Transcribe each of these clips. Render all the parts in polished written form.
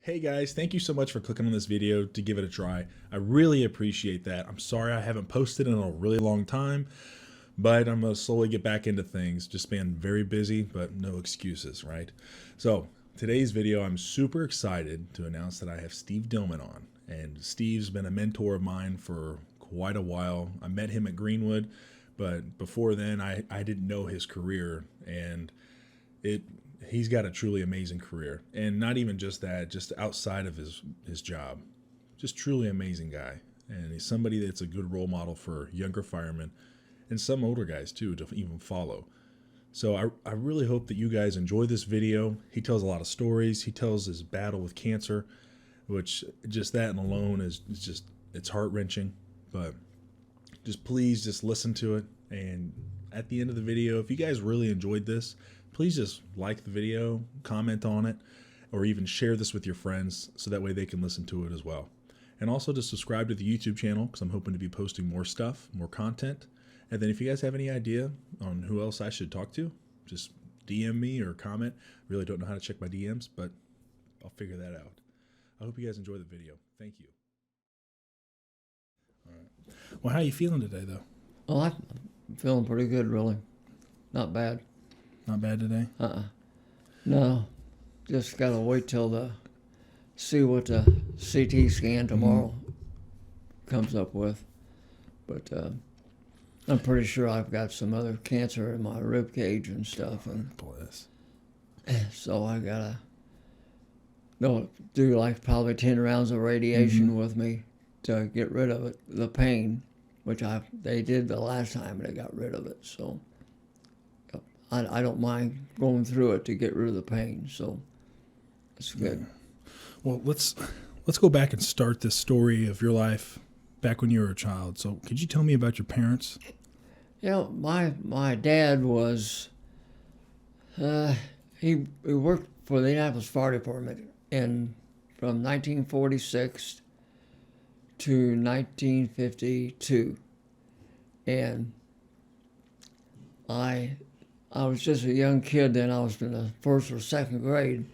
Hey guys, thank you so much for clicking on this video to give it a try. I really appreciate that. I'm sorry I haven't posted in a really long time, but I'm going to slowly get back into things. Just been very busy, but no excuses, right? So today's video, I'm super excited to announce that I have Steve Dillman on. And Steve's been a mentor of mine for quite a while. I met him at Greenwood, but before then I didn't know his career, and he's got a truly amazing career. And not even just that, just outside of his job. Just truly amazing guy. And he's somebody that's a good role model for younger firemen and some older guys too to even follow. So I really hope that you guys enjoy this video. He tells a lot of stories. He tells his battle with cancer, which just that alone is just, it's heart-wrenching. But just please just listen to it. And at the end of the video, if you guys really enjoyed this, please just like the video, comment on it, or even share this with your friends so that way they can listen to it as well. And also to subscribe to the YouTube channel, because I'm hoping to be posting more stuff, more content. And then if you guys have any idea on who else I should talk to, just DM me or comment. Really don't know how to check my DMs, but I'll figure that out. I hope you guys enjoy the video. Thank you. All right. Well, how are you feeling today, though? Well, I'm feeling pretty good, really. Not bad. Not bad today? No, just got to wait till see what the CT scan tomorrow comes up with. But I'm pretty sure I've got some other cancer in my rib cage and stuff. And Bless. so I got to do like probably 10 rounds of radiation with me to get rid of it, the pain, which they did the last time and they got rid of it. So I don't mind going through it to get rid of the pain, so it's good. Yeah. Well, let's go back and start this story of your life back when you were a child. So could you tell me about your parents? Yeah, my dad was, he worked for the Indianapolis Fire Department from 1946 to 1952, and I was just a young kid then. I was in the first or second grade,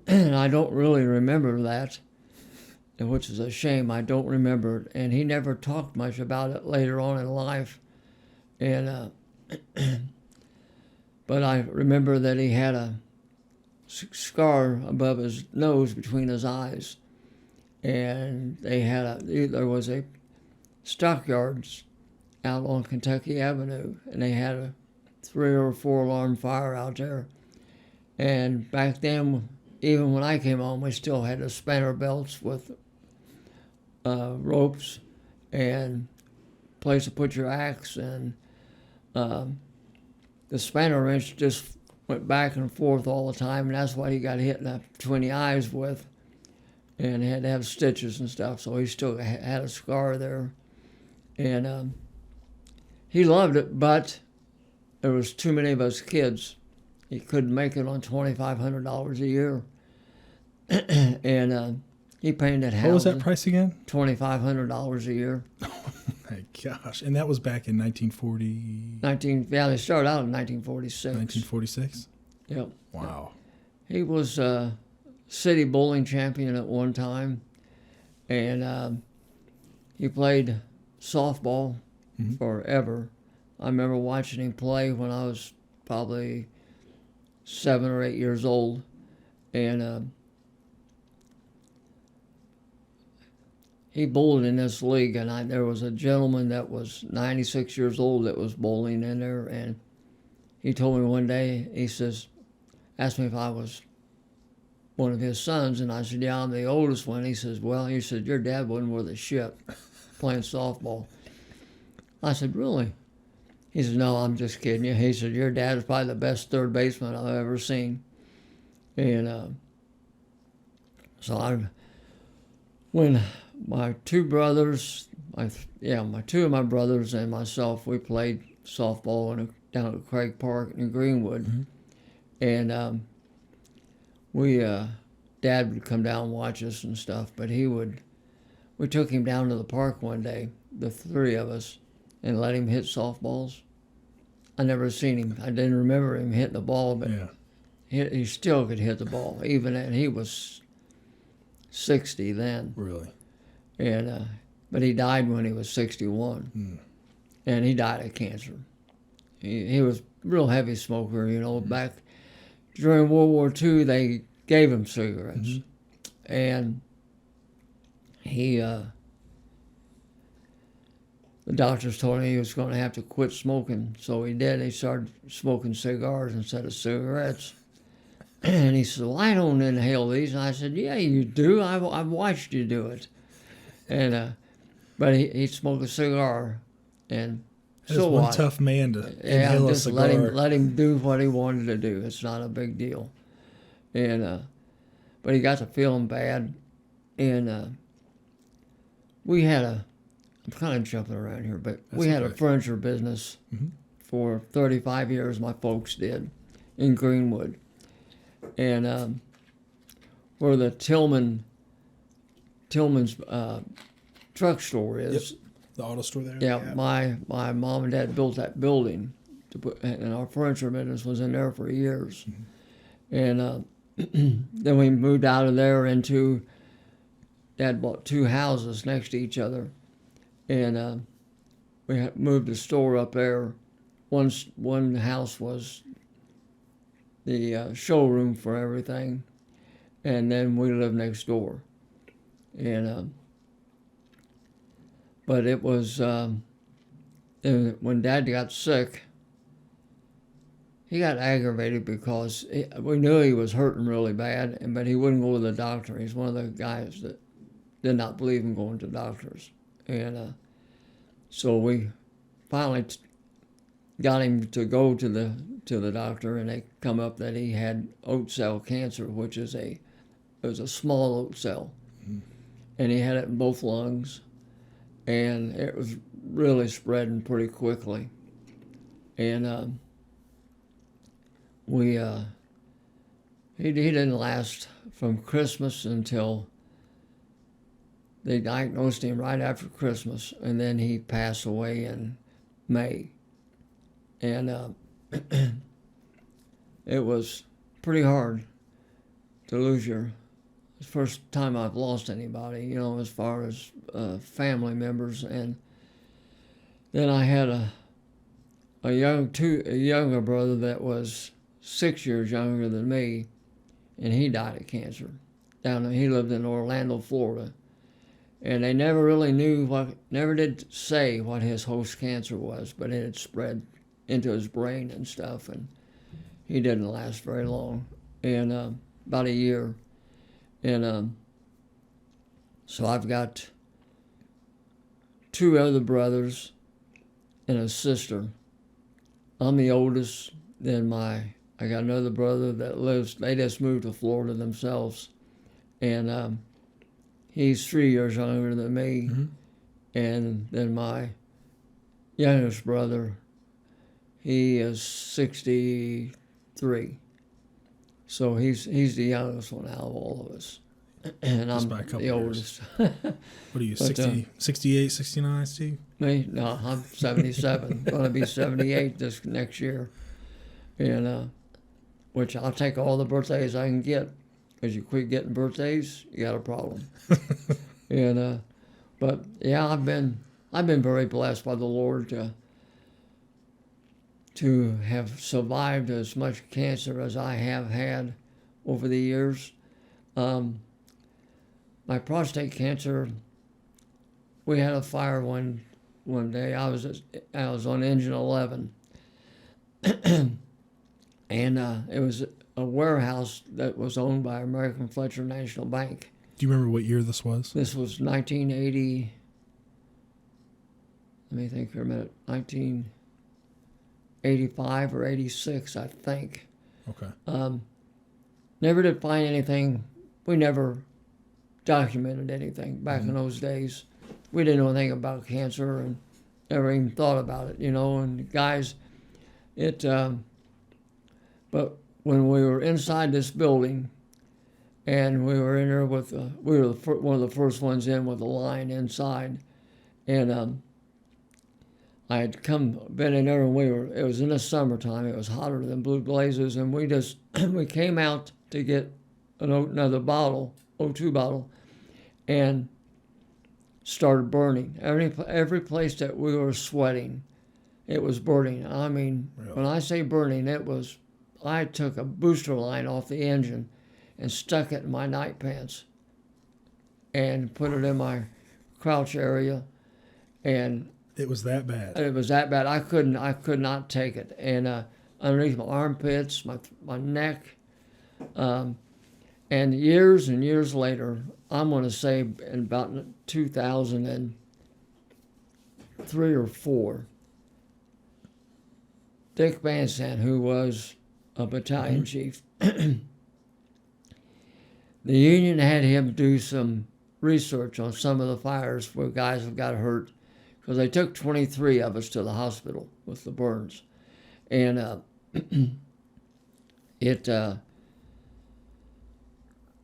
and I don't really remember that, which is a shame. I don't remember it, and he never talked much about it later on in life. And but I remember that he had a scar above his nose between his eyes, and there was a stockyards out on Kentucky Avenue, and they had a 3 or 4 alarm fire out there. And back then, even when I came on, we still had the spanner belts with ropes and place to put your axe, and the spanner wrench just went back and forth all the time, and that's what he got hit between the eyes with, and he had to have stitches and stuff, so he still had a scar there. And he loved it, but there was too many of us kids. He couldn't make it on $2,500 a year. And he painted houses. What was that price again? $2,500 a year. Oh my gosh. And that was back in 1940? They started out in 1946. 1946? Yep. Wow. He was city bowling champion at one time. And he played softball forever. I remember watching him play when I was probably 7 or 8 years old, and he bowled in this league, and there was a gentleman that was 96 years old that was bowling in there, and he told me one day, he says, asked me if I was one of his sons, and I said, yeah, I'm the oldest one. He says, well, he said, your dad wasn't worth a shit playing softball. I said, really? He said, no, I'm just kidding you. He said, your dad is probably the best third baseman I've ever seen. And when my two brothers, my two of my brothers and myself, we played softball down at Craig Park in Greenwood. And Dad would come down and watch us and stuff, but we took him down to the park one day, the three of us, and let him hit softballs. I never seen him. I didn't remember him hitting the ball, but he still could hit the ball. Even and he was 60 then. Really? And but he died when he was 61. And he died of cancer. He was a real heavy smoker, you know. Back during World War II, they gave him cigarettes. And he, the doctors told him he was going to have to quit smoking. So he did. He started smoking cigars instead of cigarettes. And he said, well, I don't inhale these. And I said, yeah, you do. I've watched you do it. And but he'd smoke a cigar. And That is one tough man to inhale a just cigar. let him do what he wanted to do. It's not a big deal. And but he got to feeling bad, and we had I'm kind of jumping around here, but we had a furniture business for 35 years. My folks did in Greenwood, and where the Tillman's truck store is. Yep. The auto store there? Yeah, my mom and dad built that building, and our furniture business was in there for years. And then we moved out of there into, Dad bought 2 houses next to each other, and we moved the store up there. One house was the showroom for everything, and then we lived next door. And but it was, when Dad got sick, he got aggravated because we knew he was hurting really bad, but he wouldn't go to the doctor. He's one of the guys that did not believe in going to doctors. And so we finally got him to go to the doctor, and they come up that he had oat cell cancer, which is it was a small oat cell. And he had it in both lungs. And it was really spreading pretty quickly. And he didn't last from Christmas until they diagnosed him right after Christmas, and then he passed away in May. And it was pretty hard to lose the first time I've lost anybody, you know, as far as family members. And then I had a younger brother that was 6 years younger than me, and he died of cancer. He lived in Orlando, Florida, and they never really never did say what his host cancer was, but it had spread into his brain and stuff, and he didn't last very long, and about a year. And so I've got 2 other brothers and a sister. I'm the oldest. Then I got another brother that they just moved to Florida themselves. And he's 3 years younger than me. And then my youngest brother, he is 63. So he's the youngest one out of all of us. And I'm the oldest. What are you, 60, 68, 69, Steve? Me? No, I'm 77. Going to be 78 this next year. And which I'll take all the birthdays I can get. Because you quit getting birthdays, you got a problem. And but yeah, I've been very blessed by the Lord to have survived as much cancer as I have had over the years. My prostate cancer, we had a fire one day. I was on engine 11, and it was a warehouse that was owned by American Fletcher National Bank. Do you remember what year this was? This was 1980. Let me think for a minute. 1985 or 86, I think. Okay. Never did find anything. We never documented anything back in those days. We didn't know anything about cancer and never even thought about it, you know. And guys, but when we were inside this building, and we were in there with, we were one of the first ones in with a line inside, and I had been in there, and it was in the summertime. It was hotter than blue blazes, and we came out to get another bottle, O2 bottle, and started burning. Every place that we were sweating, it was burning. I mean, Really? when I say burning, I took a booster line off the engine and stuck it in my night pants and put it in my crouch area, and It was that bad. it was that bad. I could not take it. And underneath my armpits, my neck, and years later, I'm going to say in about 2003 or 4, Dick Van who was a battalion chief, the Union had him do some research on some of the fires where guys have got hurt, because they took 23 of us to the hospital with the burns. And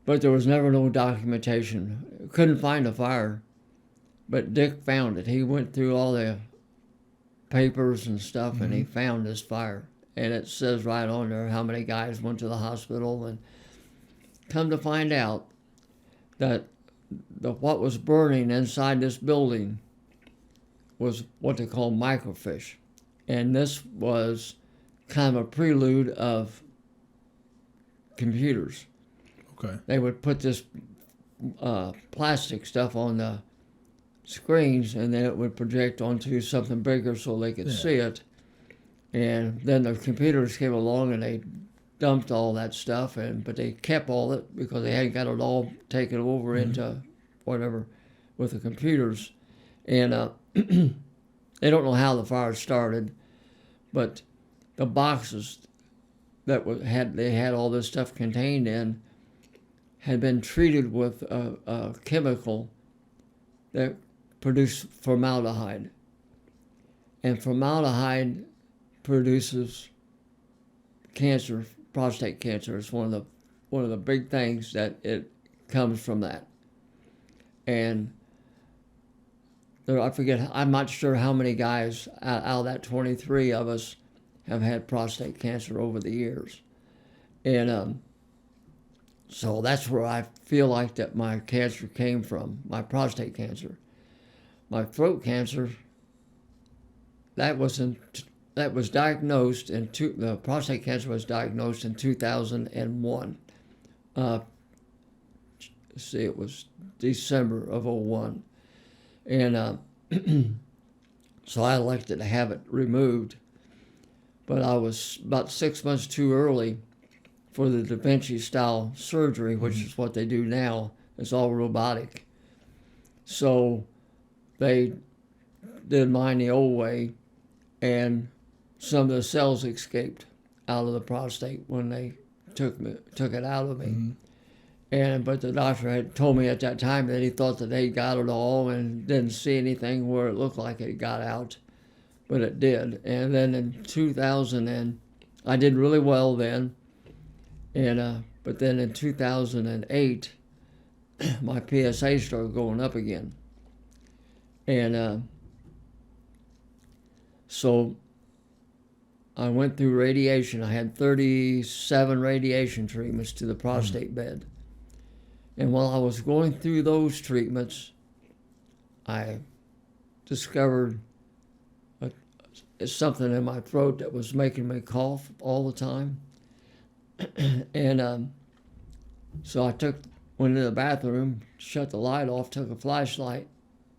but there was never no documentation. Couldn't find a fire, but Dick found it. He went through all the papers and stuff, and he found this fire. And it says right on there how many guys went to the hospital. And come to find out that what was burning inside this building was what they call microfiche. And this was kind of a prelude of computers. Okay. They would put this plastic stuff on the screens, and then it would project onto something bigger so they could see it. And then the computers came along and they dumped all that stuff, but they kept all it because they hadn't got it all taken over into whatever with the computers. And they don't know how the fire started, but the boxes that they had all this stuff contained in had been treated with a chemical that produced formaldehyde. And formaldehyde produces cancer, prostate cancer. It's one of the big things that it comes from that. And I forget, I'm not sure how many guys out of that 23 of us have had prostate cancer over the years. And so that's where I feel like that my cancer came from, my prostate cancer. My throat cancer, that was diagnosed the prostate cancer was diagnosed in 2001. It was December of 2001. And so I elected to have it removed. But I was about 6 months too early for the Da Vinci style surgery, which is what they do now. It's all robotic. So they did mine the old way, and some of the cells escaped out of the prostate when they took it out of me. But the doctor had told me at that time that he thought that they got it all and didn't see anything where it looked like it got out, but it did. And then in 2000, I did really well then. But then in 2008, my PSA started going up again. And so I went through radiation. I had 37 radiation treatments to the prostate bed. And while I was going through those treatments, I discovered something in my throat that was making me cough all the time. And so I went into the bathroom, shut the light off, took a flashlight,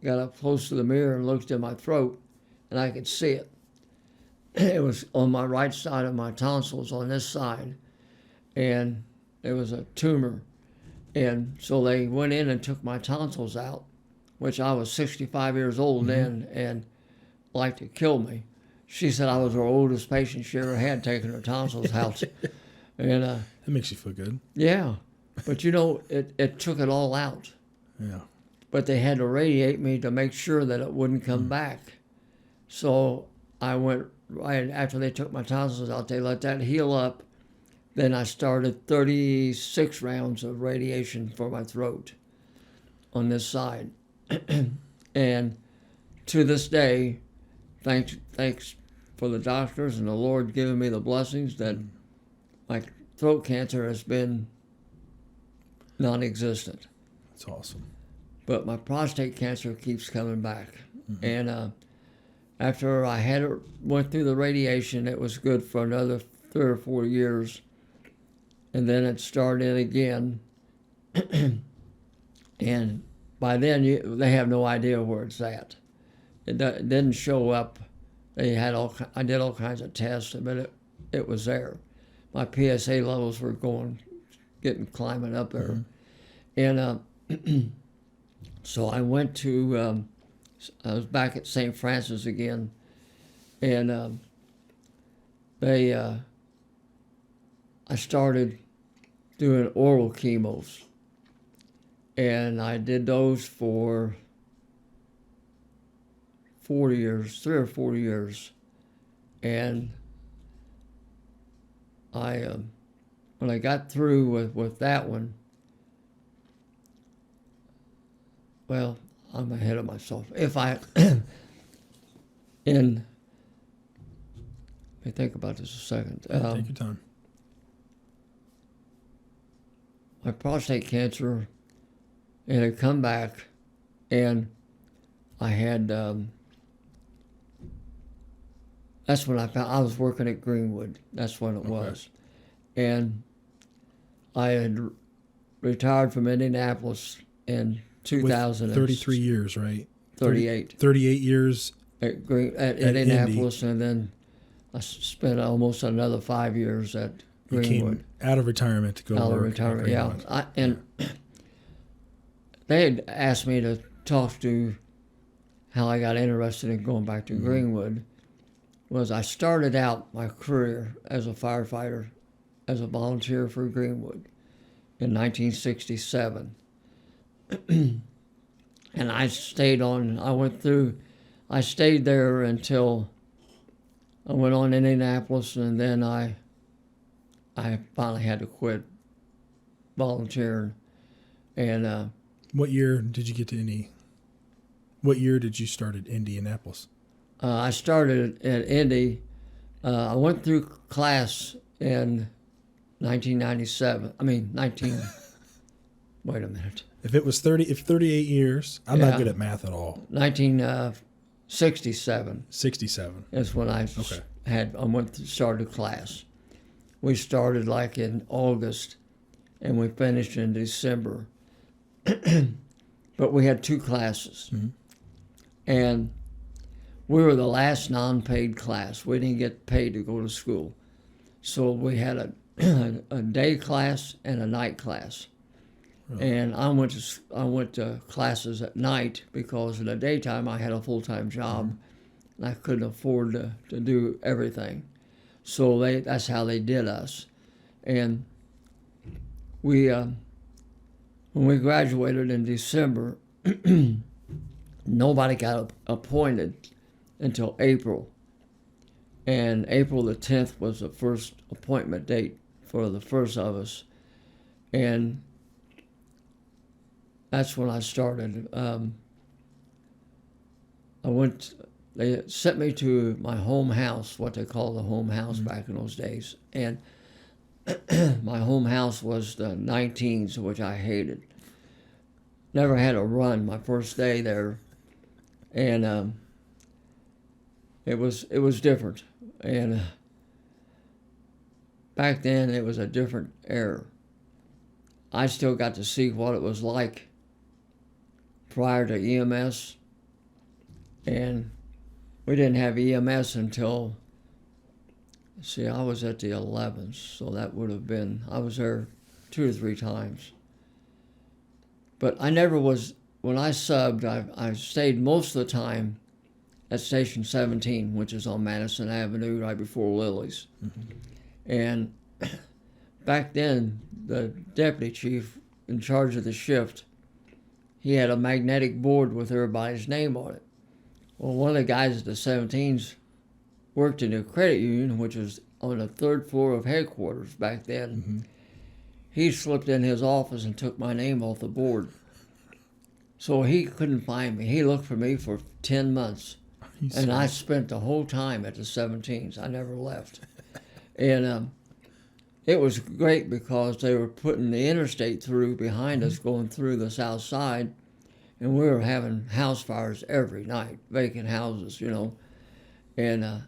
got up close to the mirror and looked at my throat, and I could see it. It was on my right side of my tonsils on this side, and there was a tumor. And so they went in and took my tonsils out, which I was 65 years old then and liked to kill me. She said I was her oldest patient she ever had, taking her tonsils out. And that makes you feel good. Yeah, but it took it all out. Yeah. But they had to radiate me to make sure that it wouldn't come back. So I went right after they took my tonsils out, they let that heal up. Then I started 36 rounds of radiation for my throat on this side. And to this day, thanks for the doctors and the Lord giving me the blessings that my throat cancer has been non-existent. That's awesome. but my prostate cancer keeps coming back. And after I had it, went through the radiation, it was good for another 3 or 4 years, and then it started again. And by then, they have no idea where it's at. It didn't show up. They had I did all kinds of tests, but it was there. My PSA levels were climbing up there, and so I went to. I was back at St. Francis again, and I started doing oral chemos, and I did those for 4 years, 3 or 4 years, and when I got through with that one, well, I'm ahead of myself. Let me think about this a second. Take your time. My prostate cancer, it had come back, and I had, that's when I found, I was working at Greenwood. That's when it was. And I had retired from Indianapolis in 2000. With 33 years, right? 38. 38 years at Indianapolis, and then I spent almost another 5 years at Greenwood. Came out of retirement to go out work of retirement, at yeah. Greenwood. And they had asked me to talk to how I got interested in going back to Greenwood. Was I started out my career as a firefighter, as a volunteer for Greenwood in 1967. And I stayed there until I went on in Indianapolis, and then I finally had to quit volunteering. And what year did you get to Indy? What year did you start at Indianapolis? I started at Indy. I went through class in 1997. Wait a minute. If 38 years, I'm not good at math at all. 1967. 67 is when I started class. We started like in August, and we finished in December. But we had 2 classes, and we were the last non-paid class. We didn't get paid to go to school, so we had a day class and a night class. And I went to classes at night because in the daytime I had a full-time job, and I couldn't afford to do everything. So that's how they did us. And when we graduated in December, nobody got appointed until April. And April the 10th was the first appointment date for the first of us. And that's when I started. They sent me to my home house, what they call the home house back in those days. And my home house was the 19s, which I hated. Never had a run my first day there. And it was different. And back then it was a different era. I still got to see what it was like prior to EMS, and we didn't have EMS until, I was at the 11th, so that would have been, I was there 2 or 3 times. But I never was, when I subbed, I stayed most of the time at Station 17, which is on Madison Avenue right before Lily's. And back then, the deputy chief in charge of the shift, he had a magnetic board with everybody's name on it. Well, one of the guys at the 17s worked in the credit union, which was on the 3rd floor of headquarters back then. He slipped in his office and took my name off the board. So he couldn't find me. He looked for me for 10 months. And I spent the whole time at the 17s. I never left. And it was great because they were putting the interstate through behind us, going through the south side, and we were having house fires every night, vacant houses, and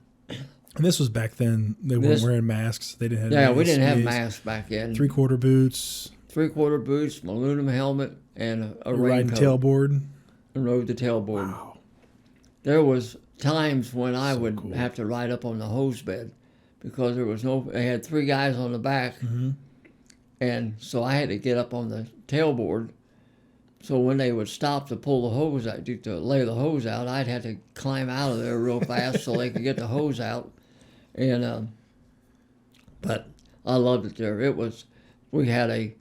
this was back then. They weren't wearing masks. They didn't have we didn't have ASCs. masks back then. 3/4 boots. 3/4 boots, aluminum helmet, and a Riding raincoat. tailboard. And rode the tailboard. Wow. There was times when I So would cool. have to ride up on the hose bed because there was they had 3 guys on the back, and so I had to get up on the tailboard. So when they would stop to pull the hose out, to lay the hose out, I'd have to climb out of there real fast so they could get the hose out. And but I loved it there. We had a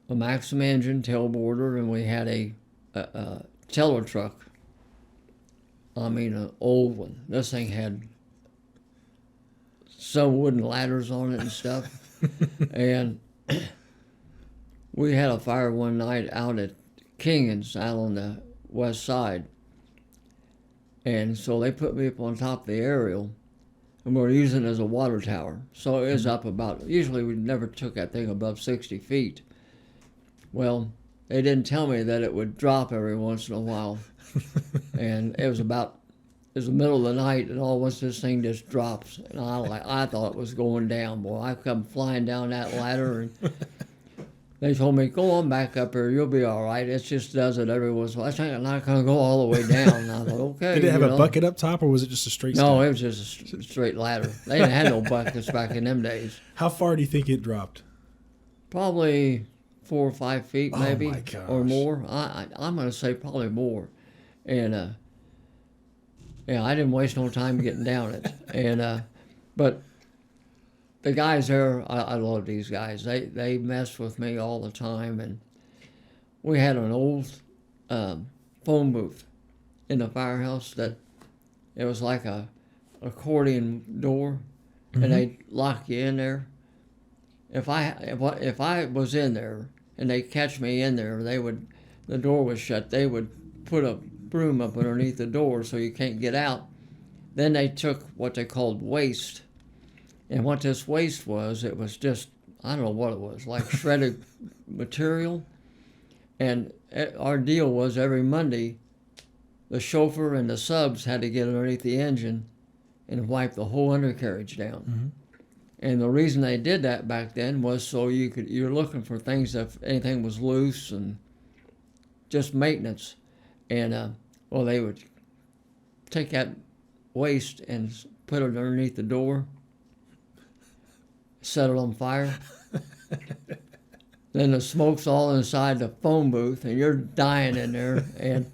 Maxim engine tailboarder, and we had a teller truck. I mean, an old one. This thing had some wooden ladders on it and stuff. And we had a fire one night out at Kingan's out on the west side. And so they put me up on top of the aerial, and we were using it as a water tower. So it was up about, usually we never took that thing above 60 feet. Well, they didn't tell me that it would drop every once in a while. And it was the middle of the night, and all once this thing just drops. And I thought it was going down, boy. I come flying down that ladder, and they told me, go on back up here, you'll be all right. It just does it every once in a while. I think I'm not going to go all the way down. And I thought, okay. Did it have a bucket up top, or was it just a straight No, step? it was just a straight ladder. They didn't have no buckets back in them days. How far do you think it dropped? Probably 4 or 5 feet, maybe, my gosh. or more. I'm going to say probably more. And yeah, I didn't waste no time getting down it. And but the guys there, I love these guys. They messed with me all the time. And we had an old phone booth in the firehouse that it was like a accordion door, and they'd lock you in there. If I was in there and they catch me in there, the door was shut. They would put a broom up underneath the door so you can't get out. Then they took what they called waste, and what this waste was, it was just, I don't know what it was, like shredded material. And our deal was every Monday, the chauffeur and the subs had to get underneath the engine and wipe the whole undercarriage down. And the reason they did that back then was so you're looking for things if anything was loose and just maintenance. And well, they would take that waste and put it underneath the door, set it on fire. Then the smoke's all inside the phone booth, and you're dying in there. And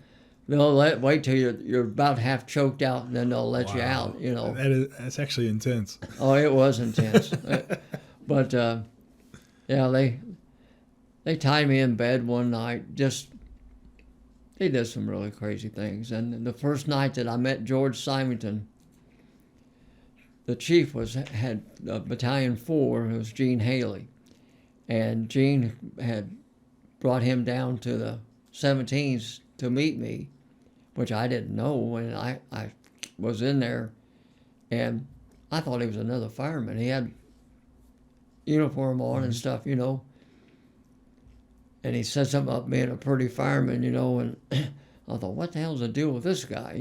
they'll wait till you're about half choked out, and then they'll let you out. That's actually intense. Oh, it was intense. But yeah, they tied me in bed one night. They did some really crazy things. And the first night that I met George Simonton, the chief had Battalion 4, it was Gene Haley. And Gene had brought him down to the 17s to meet me, which I didn't know. And I was in there, and I thought he was another fireman. He had uniform on and stuff, And he said something about being a pretty fireman, and I thought, what the hell's the deal with this guy,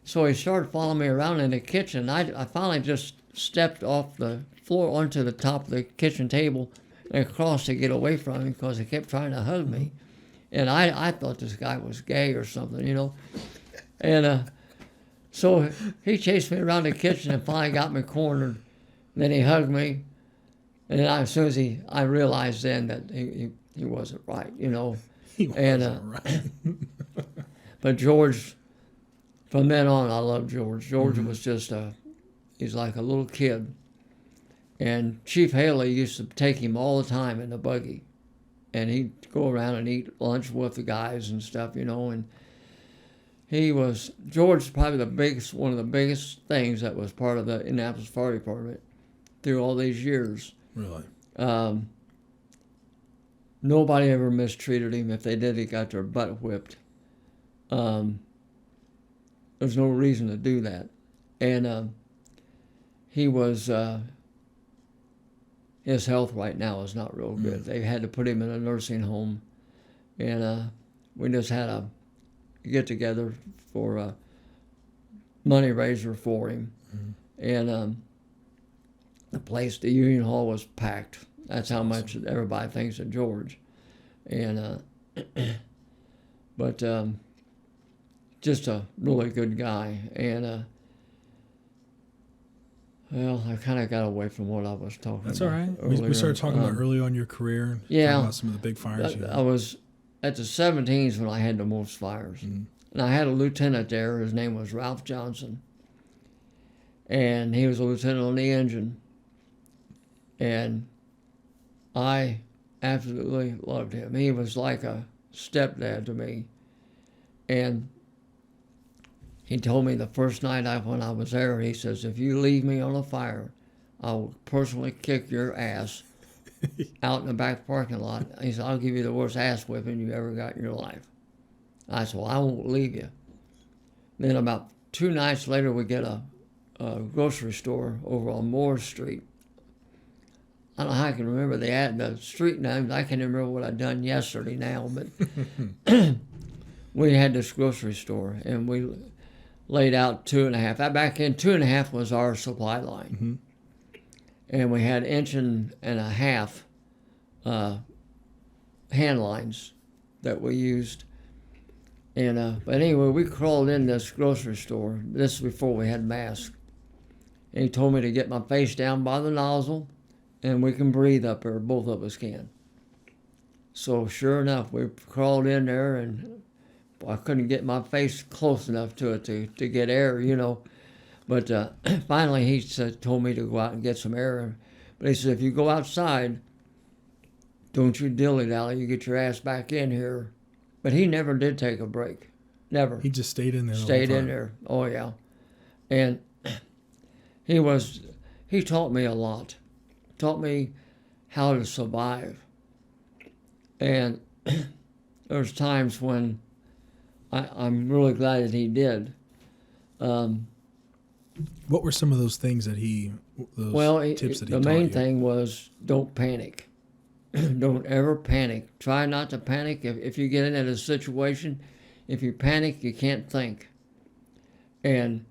So he started following me around in the kitchen. I finally just stepped off the floor onto the top of the kitchen table and across to get away from him because he kept trying to hug me. And I thought this guy was gay or something, And so he chased me around the kitchen and finally got me cornered. And then he hugged me. And then as soon as I realized then that he wasn't right, He wasn't right. But George, from then on, I loved George. George was just he's like a little kid. And Chief Haley used to take him all the time in the buggy. And he'd go around and eat lunch with the guys and stuff, and George was probably one of the biggest things that was part of the Indianapolis Fire Department through all these years. Really? Nobody ever mistreated him. If they did, he got their butt whipped. There's no reason to do that. And he was, his health right now is not real good. They had to put him in a nursing home. we just had a get together for a money raiser for him, and the Union Hall was packed. That's how much everybody thinks of George, and but just a really good guy, and well, I kind of got away from what I was talking That's about. all right. We started talking about early on your career. Yeah. Talking about some of the big fires. I was at the 17s when I had the most fires. And I had a lieutenant there. His name was Ralph Johnson. And he was a lieutenant on the engine. And I absolutely loved him. He was like a stepdad to me. And he told me the first night when I was there, he says, if you leave me on a fire, I will personally kick your ass out in the back parking lot. He said, I'll give you the worst ass whipping you ever got in your life. I said, well, I won't leave you. Then about 2 nights later, we get a grocery store over on Moore Street. I don't know how I can remember the street names. I can't remember what I'd done yesterday now, but we had this grocery store, and we laid out 2.5. Back in 2.5 was our supply line. And we had 1.5 inch hand lines that we used. And but anyway, we crawled in this grocery store. This is before we had masks. And he told me to get my face down by the nozzle, and we can breathe up there. Both of us can. So sure enough, we crawled in there, and I couldn't get my face close enough to it to get air, you know. But finally, he told me to go out and get some air. But he said, if you go outside, don't you dilly-dally. You get your ass back in here. But he never did take a break. Never. He just stayed in there. Stayed in there. Oh, yeah. And he taught me a lot. Taught me how to survive. And there's times when I'm really glad that he did. What were some of those things that tips that he taught you? The main thing was don't panic. Don't ever panic. Try not to panic. If you get into a situation, if you panic, you can't think. And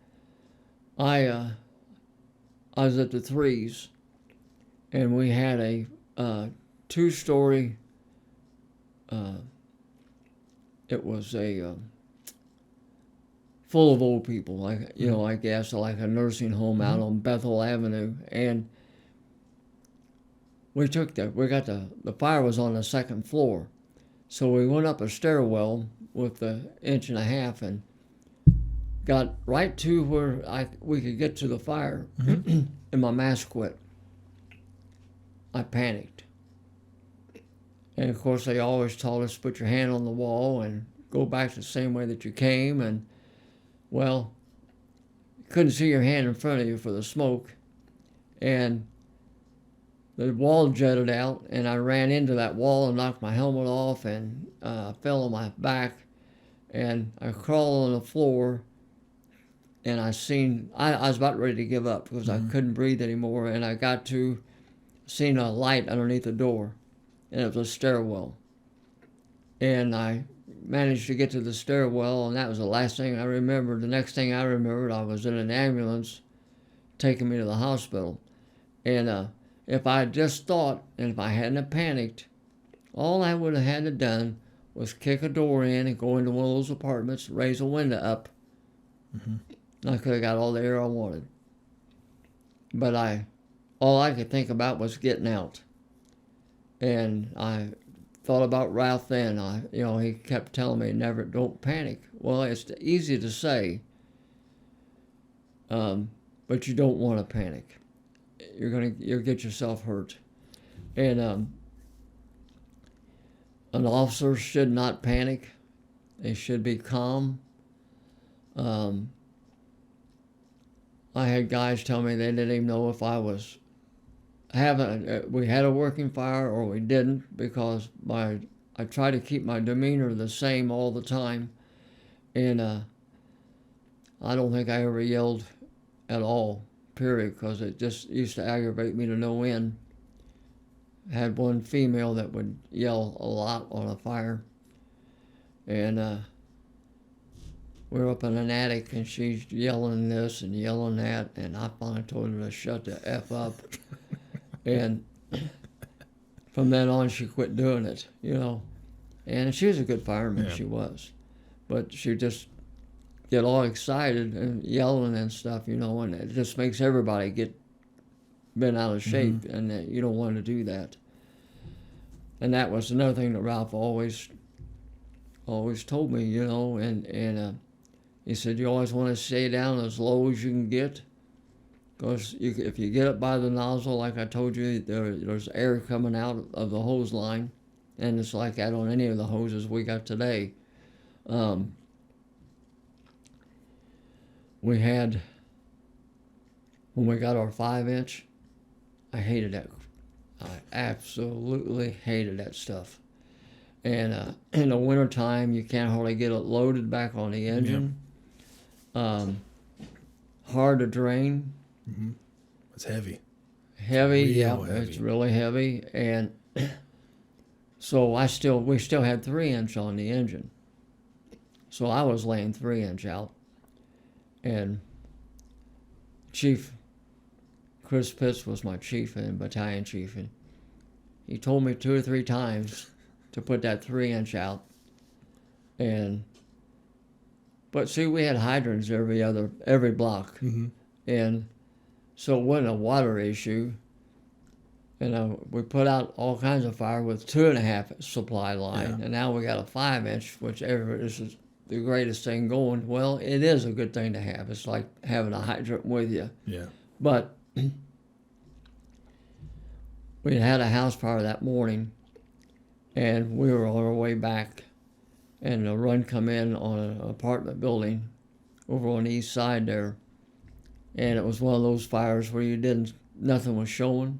I was at the 3s, and we had a 2-story. It was a full of old people, like I guess like a nursing home out on Bethel Avenue, and the fire was on the 2nd floor, so we went up a stairwell with the 1.5 inch and got right to where we could get to the fire, and my mask quit. I panicked. And of course, they always taught us put your hand on the wall and go back the same way that you came. And well, you couldn't see your hand in front of you for the smoke. And the wall jutted out, and I ran into that wall and knocked my helmet off and fell on my back. And I crawled on the floor, and I was about ready to give up because I couldn't breathe anymore. And I seen a light underneath the door, and it was a stairwell. And I managed to get to the stairwell, and that was the last thing I remembered. The next thing I remembered, I was in an ambulance taking me to the hospital. And if I had just thought, and if I hadn't have panicked, all I would have had to done was kick a door in and go into one of those apartments, raise a window up. And I could have got all the air I wanted. But all I could think about was getting out. And I thought about Ralph then. He kept telling me, don't panic. Well, it's easy to say, but you don't want to panic. You'll get yourself hurt. And an officer should not panic. They should be calm. I had guys tell me they didn't even know if I was we had a working fire or we didn't, because I try to keep my demeanor the same all the time. And I don't think I ever yelled at all, period, because it just used to aggravate me to no end. I had one female that would yell a lot on a fire. And we were up in an attic, and she's yelling this and yelling that, and I finally told her to shut the F up. And from then on, she quit doing it, you know. And she was a good fireman, Yeah. she was. But she just get all excited and yelling and stuff, you know, and it just makes everybody get bent out of shape, and you don't want to do that. And that was another thing that Ralph always told me, you know, and he said, you always want to stay down as low as you can get, because if you get up by the nozzle, like I told you, there's air coming out of the hose line, and it's like that on any of the hoses we got today. We had, when we got our 5-inch, I hated that. I absolutely hated that stuff. And in the wintertime, you can't hardly get it loaded back on the engine. Hard to drain. Mm-hmm. It's heavy. Heavy, Real yeah, heavy. it's really heavy. And so we still had 3-inch on the engine. So I was laying 3-inch out. And Chief Chris Pitts was my chief and battalion chief, and he told me 2 or 3 times to put that 3-inch out. But see, we had hydrants every block, and so it wasn't a water issue. And we put out all kinds of fire with 2.5 supply line, and now we got a 5-inch, which this is the greatest thing going. Well, it is a good thing to have. It's like having a hydrant with you. Yeah. But we had a house fire that morning, and we were on our way back, and a run come in on an apartment building over on the east side there, and it was one of those fires where nothing was showing,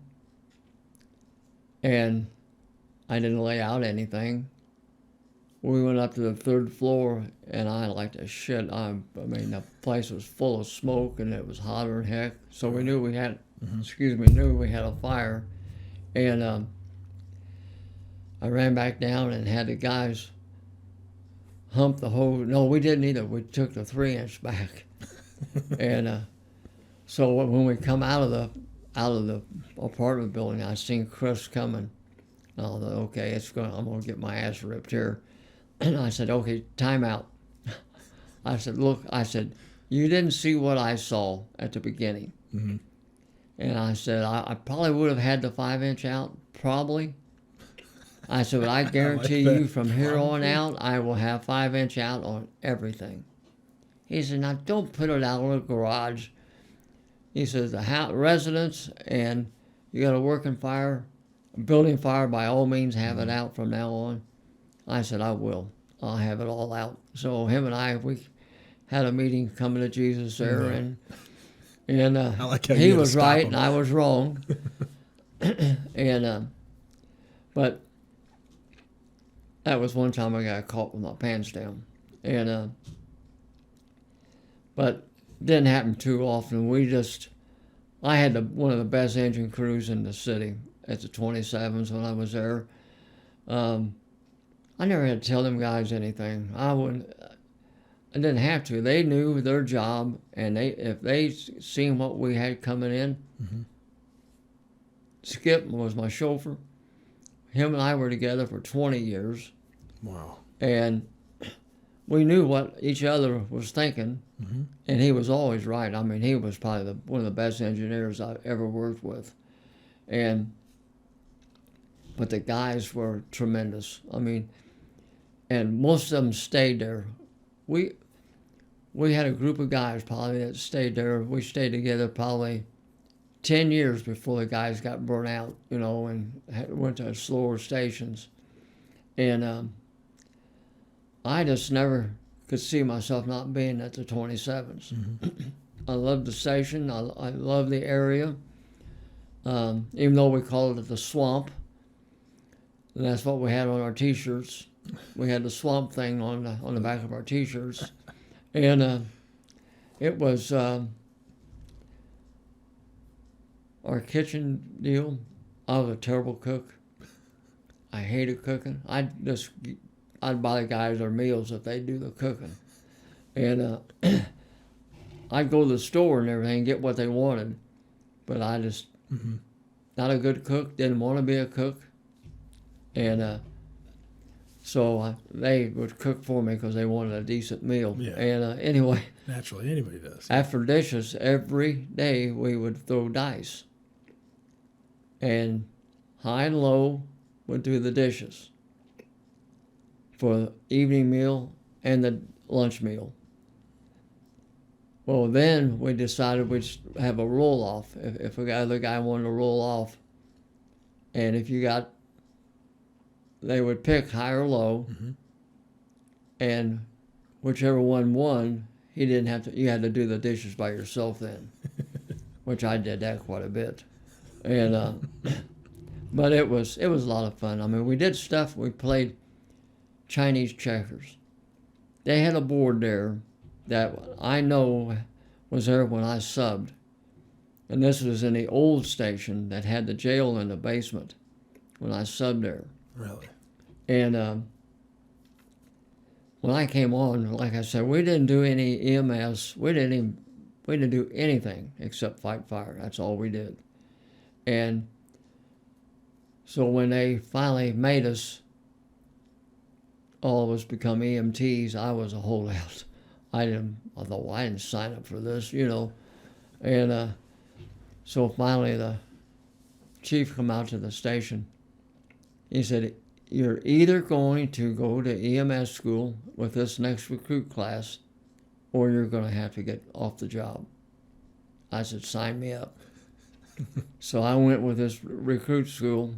and I didn't lay out anything. We went up to the 3rd floor, and I like to shit. I mean, the place was full of smoke, and it was hotter than heck. So we knew we had, knew we had a fire. And I ran back down and had the guys hump the hose. No, we didn't either. We took the 3-inch back. And so when we come out of the apartment building, I seen Chris coming. I thought, okay, I'm gonna get my ass ripped here. And I said, okay, time out. I said, look, you didn't see what I saw at the beginning. Mm-hmm. And I said, I probably would have had the 5-inch out, probably. I said, but I guarantee you from here on out, I will have 5-inch out on everything. He said, now don't put it out in the garage. He says, the residents and you got a working fire, a building fire, by all means have it out from now on. I said, I will. I'll have it all out. So him and I, we had a meeting coming to Jesus there, and I like how he you had to was stop right him. and I was wrong. But that was one time I got caught with my pants down. But it didn't happen too often. I had one of the best engine crews in the city at the 27s when I was there. I never had to tell them guys anything. I didn't have to. They knew their job, and if they seen what we had coming in, Skip was my chauffeur. Him and I were together for 20 years. Wow. And we knew what each other was thinking, and he was always right. I mean, he was probably one of the best engineers I've ever worked with. But the guys were tremendous. I mean, and most of them stayed there. We had a group of guys probably that stayed there. We stayed together probably 10 years before the guys got burnt out, you know, and went to slower stations. And I just never could see myself not being at the 27s. I love the station. I love the area. Even though we called it the swamp, and that's what we had on our T-shirts. We had the swamp thing on the back of our T-shirts, and it was our kitchen deal. I was a terrible cook. I hated cooking. I just I'd buy the guys their meals if they do the cooking, and I'd go to the store and everything, get what they wanted, but I just not a good cook, didn't want to be a cook, and so they would cook for me because they wanted a decent meal. Yeah. And anyway, Naturally, anybody does. after dishes, every day we would throw dice, and high and low would do the dishes for the evening meal and the lunch meal. Well, then we decided we'd have a roll off. If the other guy wanted to roll off, and if you got, they would pick high or low, and whichever one won, he didn't have to. You had to do the dishes by yourself then, which I did that quite a bit, and but it was a lot of fun. I mean, we did stuff. We played Chinese checkers. They had a board there that I know was there when I subbed. And this was in the old station that had the jail in the basement when I subbed there. Really? And when I came on, like I said, we didn't do any EMS. We didn't do anything except fight fire. That's all we did. And so when they finally made us, all of us become EMTs, I was a holdout. I thought, well, I didn't sign up for this, you know. And so finally the chief come out to the station. He said, you're either going to go to EMS school with this next recruit class, or you're going to have to get off the job. I said, sign me up. So I went with this recruit school,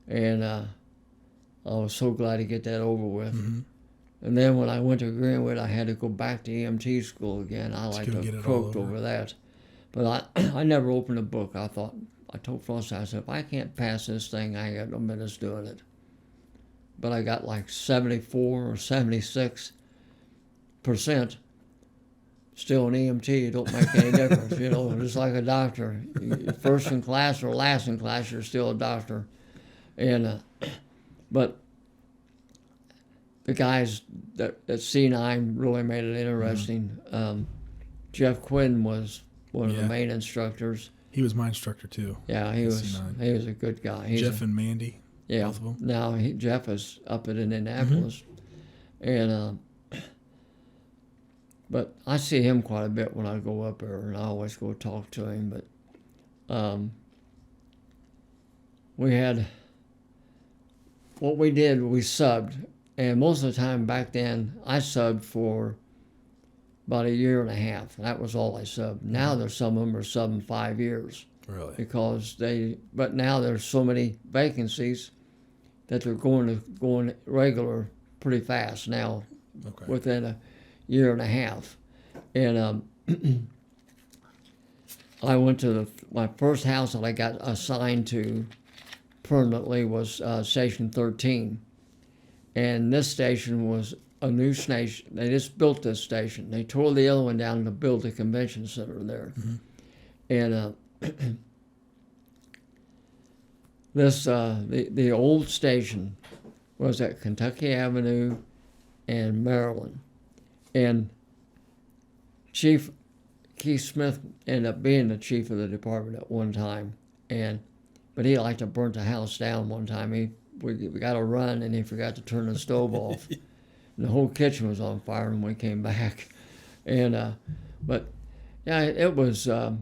and I was so glad to get that over with. And then when I went to Greenwood, I had to go back to EMT school again. I like to croaked over that. But I never opened a book. I told Frost, I said, if I can't pass this thing, I ain't got no business doing it. But I got like 74 or 76% still an EMT. It don't make any difference, you know, just like a doctor. You're first in class or last in class, you're still a doctor. And but the guys that C9 really made it interesting. Jeff Quinn was one of the main instructors. He was my instructor too. Yeah, he was C9. He was a good guy. Jeff and Mandy. Yeah. Both of them. Now Jeff is up at Indianapolis, and but I see him quite a bit when I go up there, and I always go talk to him. But we had what we did. We subbed. And most of the time back then, I subbed for about a year and a half. That was all I subbed. Now there's some of them are subbing 5 years. Really? Because but now there's so many vacancies that they're going regular pretty fast now, within a year and a half. And I went to my first house that I got assigned to permanently was Station 13. And this station was a new station. They just built this station. They tore the other one down to build a convention center there. And this the old station was at Kentucky Avenue and Maryland. And Chief Keith Smith ended up being the chief of the department at one time. But he liked to burn the house down one time. We got to run, and he forgot to turn the stove off. And the whole kitchen was on fire when we came back. And but yeah, it was the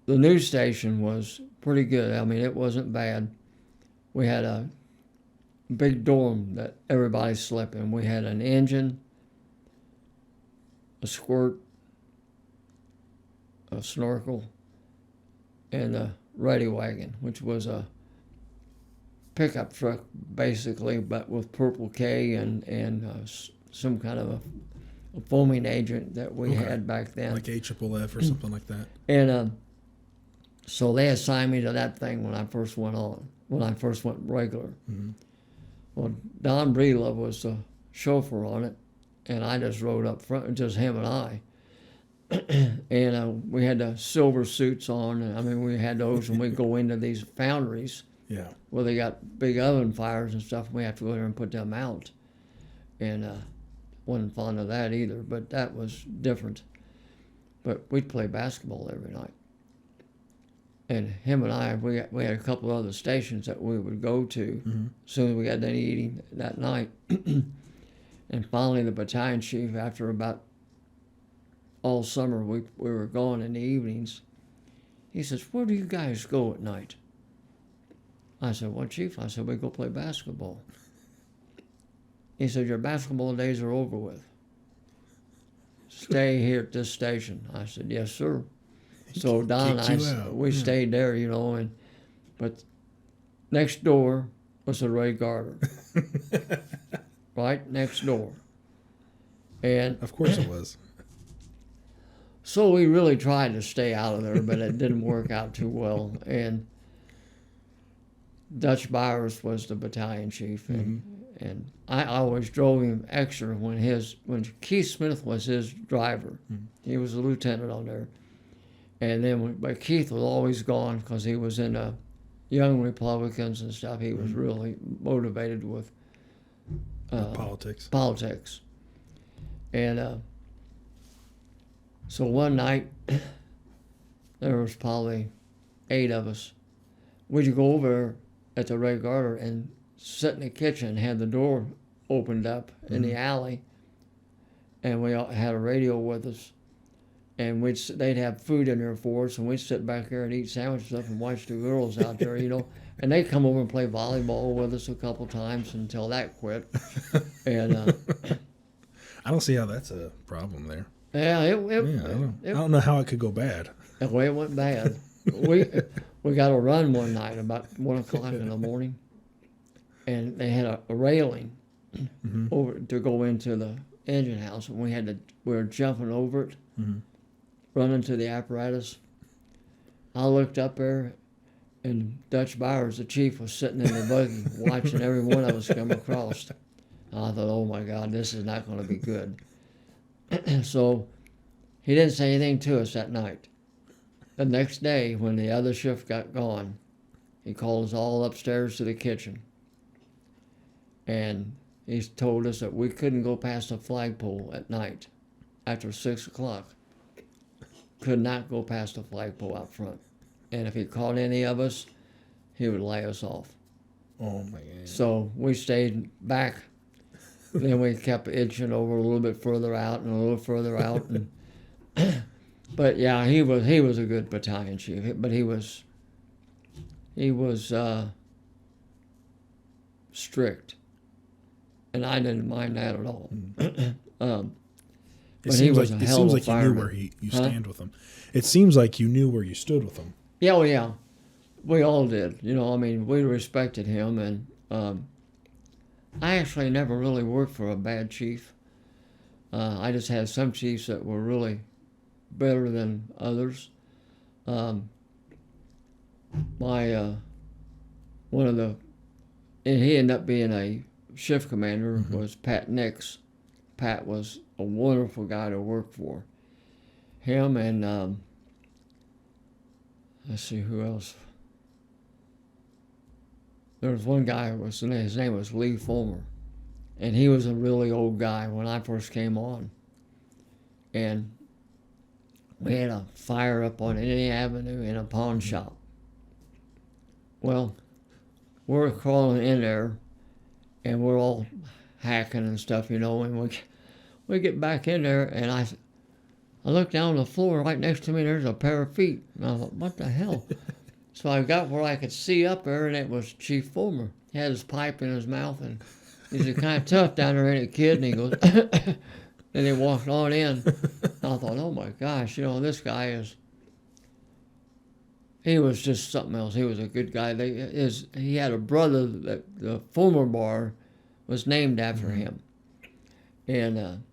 news station was pretty good. I mean, it wasn't bad. We had a big dorm that everybody slept in. We had an engine, a squirt, a snorkel, and a ready wagon, which was a pickup truck basically, but with Purple K and some kind of a foaming agent that we had back then. Like AFFF or something like that. And so they assigned me to that thing when I first went regular. Well, Don Breedlove was the chauffeur on it, and I just rode up front, just him and I. And we had the silver suits on, and I mean, we had those, and we'd go into these foundries Yeah. Well, they got big oven fires and stuff. And we have to go there and put them out. And wasn't fond of that either, but that was different. But we'd play basketball every night. And him and I, we had a couple of other stations that we would go to as soon as we got done eating that night. And finally, the battalion chief, after about all summer, we were gone in the evenings. He says, "Where do you guys go at night?" I said, "Well, Chief," I said, "we go play basketball." He said, "Your basketball days are over with. Stay here at this station." I said, "Yes, sir." So Don and we stayed there, but next door was the Ray Garter. Right next door. And of course it was. So we really tried to stay out of there, but it didn't work out too well. And Dutch Byers was the battalion chief, and I always drove him extra when Keith Smith was his driver. He was a lieutenant on there. And then, but Keith was always gone because he was in Young Republicans and stuff. He was really motivated with politics. And so one night, there was probably 8 of us. We'd go over at the Ray Garter and sit in the kitchen and had the door opened up in the alley, and we all had a radio with us. And they'd have food in there for us, and we'd sit back there and eat sandwiches up and watch the girls out there, And they'd come over and play volleyball with us a couple times until that quit. And I don't see how that's a problem there. Yeah, I don't know how it could go bad. The way it went bad. we got a run one night about 1 o'clock in the morning, and they had a railing over to go into the engine house, and we were jumping over it. Running to the apparatus. I looked up there, and Dutch Byers, the chief, was sitting in the buggy watching every one of us come across. I thought, oh my God, this is not going to be good. So he didn't say anything to us that night. The next day, when the other shift got gone, he called us all upstairs to the kitchen. And he told us that we couldn't go past the flagpole at night after 6 o'clock. Could not go past the flagpole out front. And if he caught any of us, he would lay us off. Oh, my God. So we stayed back. Then we kept inching over a little bit further out and a little further out. And but yeah, he was a good battalion chief. But he was strict. And I didn't mind that at all. It seems like you knew where you stand with him. It seems like you knew where you stood with him. Yeah, well, yeah. We all did. We respected him. And I actually never really worked for a bad chief. I just had some chiefs that were really better than others. And he ended up being a shift commander, was Pat Nix. Pat was a wonderful guy to work for. Him and, let's see, who else? There was one guy, his name was Lee Fulmer, and he was a really old guy when I first came on. And we had a fire up on Indian Avenue in a pawn shop. Well, we're crawling in there, and we're all hacking and stuff, and we get back in there, and I look down the floor right next to me, there's a pair of feet. And I thought, what the hell? So I got where I could see up there, and it was Chief Fulmer. He had his pipe in his mouth, and he's kind of tough down there, ain't a kid, and he goes, and he walked on in. I thought, oh my gosh, this guy he was just something else. He was a good guy. He had a brother that the Fulmer bar was named after him. And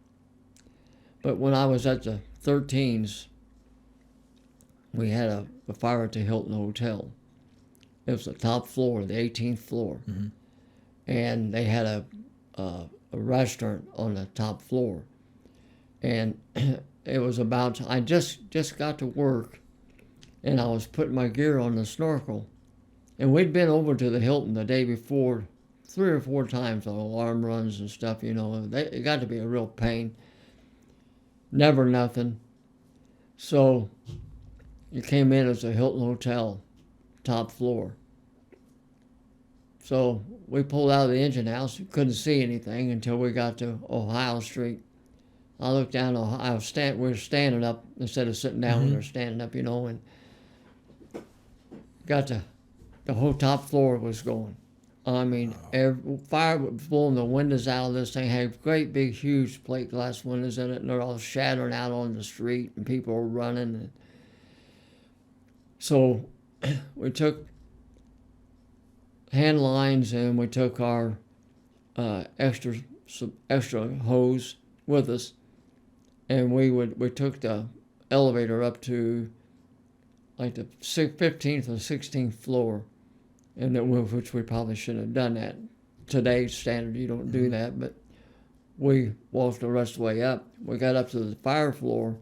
but when I was at the 13s, we had a fire at the Hilton Hotel. It was the top floor, the 18th floor. And they had a restaurant on the top floor. And it was I just got to work, and I was putting my gear on the snorkel And we'd been over to the Hilton the day before 3 or 4 times on alarm runs and stuff, you know. It got to be a real pain. Never nothing. So it came in as a Hilton Hotel, top floor. So we pulled out of the engine house. We couldn't see anything until we got to Ohio Street. I looked down Ohio. We were standing up instead of sitting down when they're standing up, you know, and got to the whole top floor was going. I mean, fire was blowing the windows out of this thing. Had great big huge plate glass windows in it, and they're all shattering out on the street, and people were running. And so we took hand lines, and we took our extra hose with us, and we took the elevator up to like the 15th or 16th floor, and which we probably shouldn't have done that. Today's standard, you don't do that, but we walked the rest of the way up. We got up to the fire floor,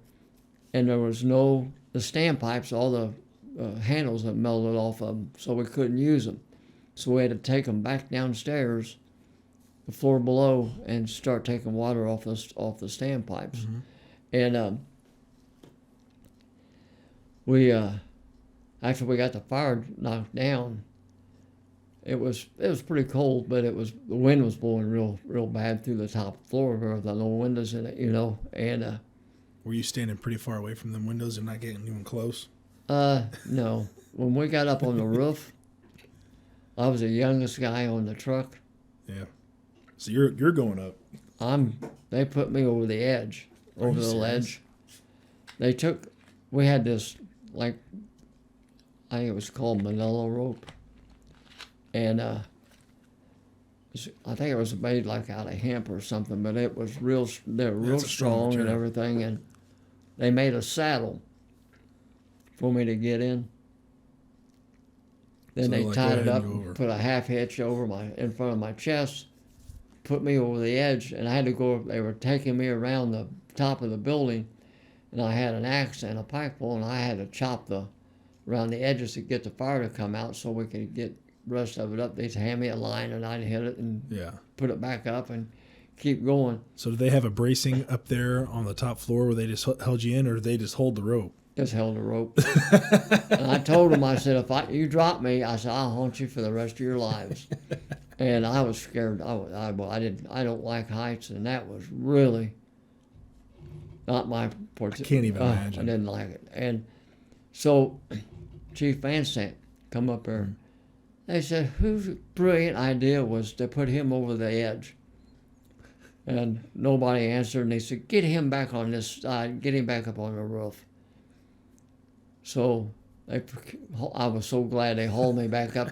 and there was the standpipes, all the handles had melted off of them, so we couldn't use them. So we had to take them back downstairs, the floor below, and start taking water off the standpipes. And we after we got the fire knocked down, it was pretty cold, but the wind was blowing real bad through the top floor with no windows in it, you know. And were you standing pretty far away from them windows and not getting even close? No. When we got up on the roof, I was the youngest guy on the truck. Yeah. So you're going up. They put me over the edge, over the ledge. We had this, like, I think it was called manila rope. And I think it was made like out of hemp or something, but it was they were real strong and everything. And they made a saddle for me to get in. Then they tied it up, put a half hitch in front of my chest, put me over the edge, and I had to go. They were taking me around the top of the building, and I had an axe and a pike pole, and I had to chop around the edges to get the fire to come out so we could get the rest of it up. They'd hand me a line, and I'd hit it and put it back up and keep going. So did they have a bracing up there on the top floor where they just held you in, or did they just hold the rope? Just held the rope. And I told them, I said, if you drop me, I said, I'll haunt you for the rest of your lives. And I was scared. I don't like heights, and that was really not my portion. I can't even imagine. I didn't like it. And so Chief Van Sant come up there. They said, whose brilliant idea was to put him over the edge? And nobody answered, and they said, get him back on this side, get him back up on the roof. So I was so glad they hauled me back up.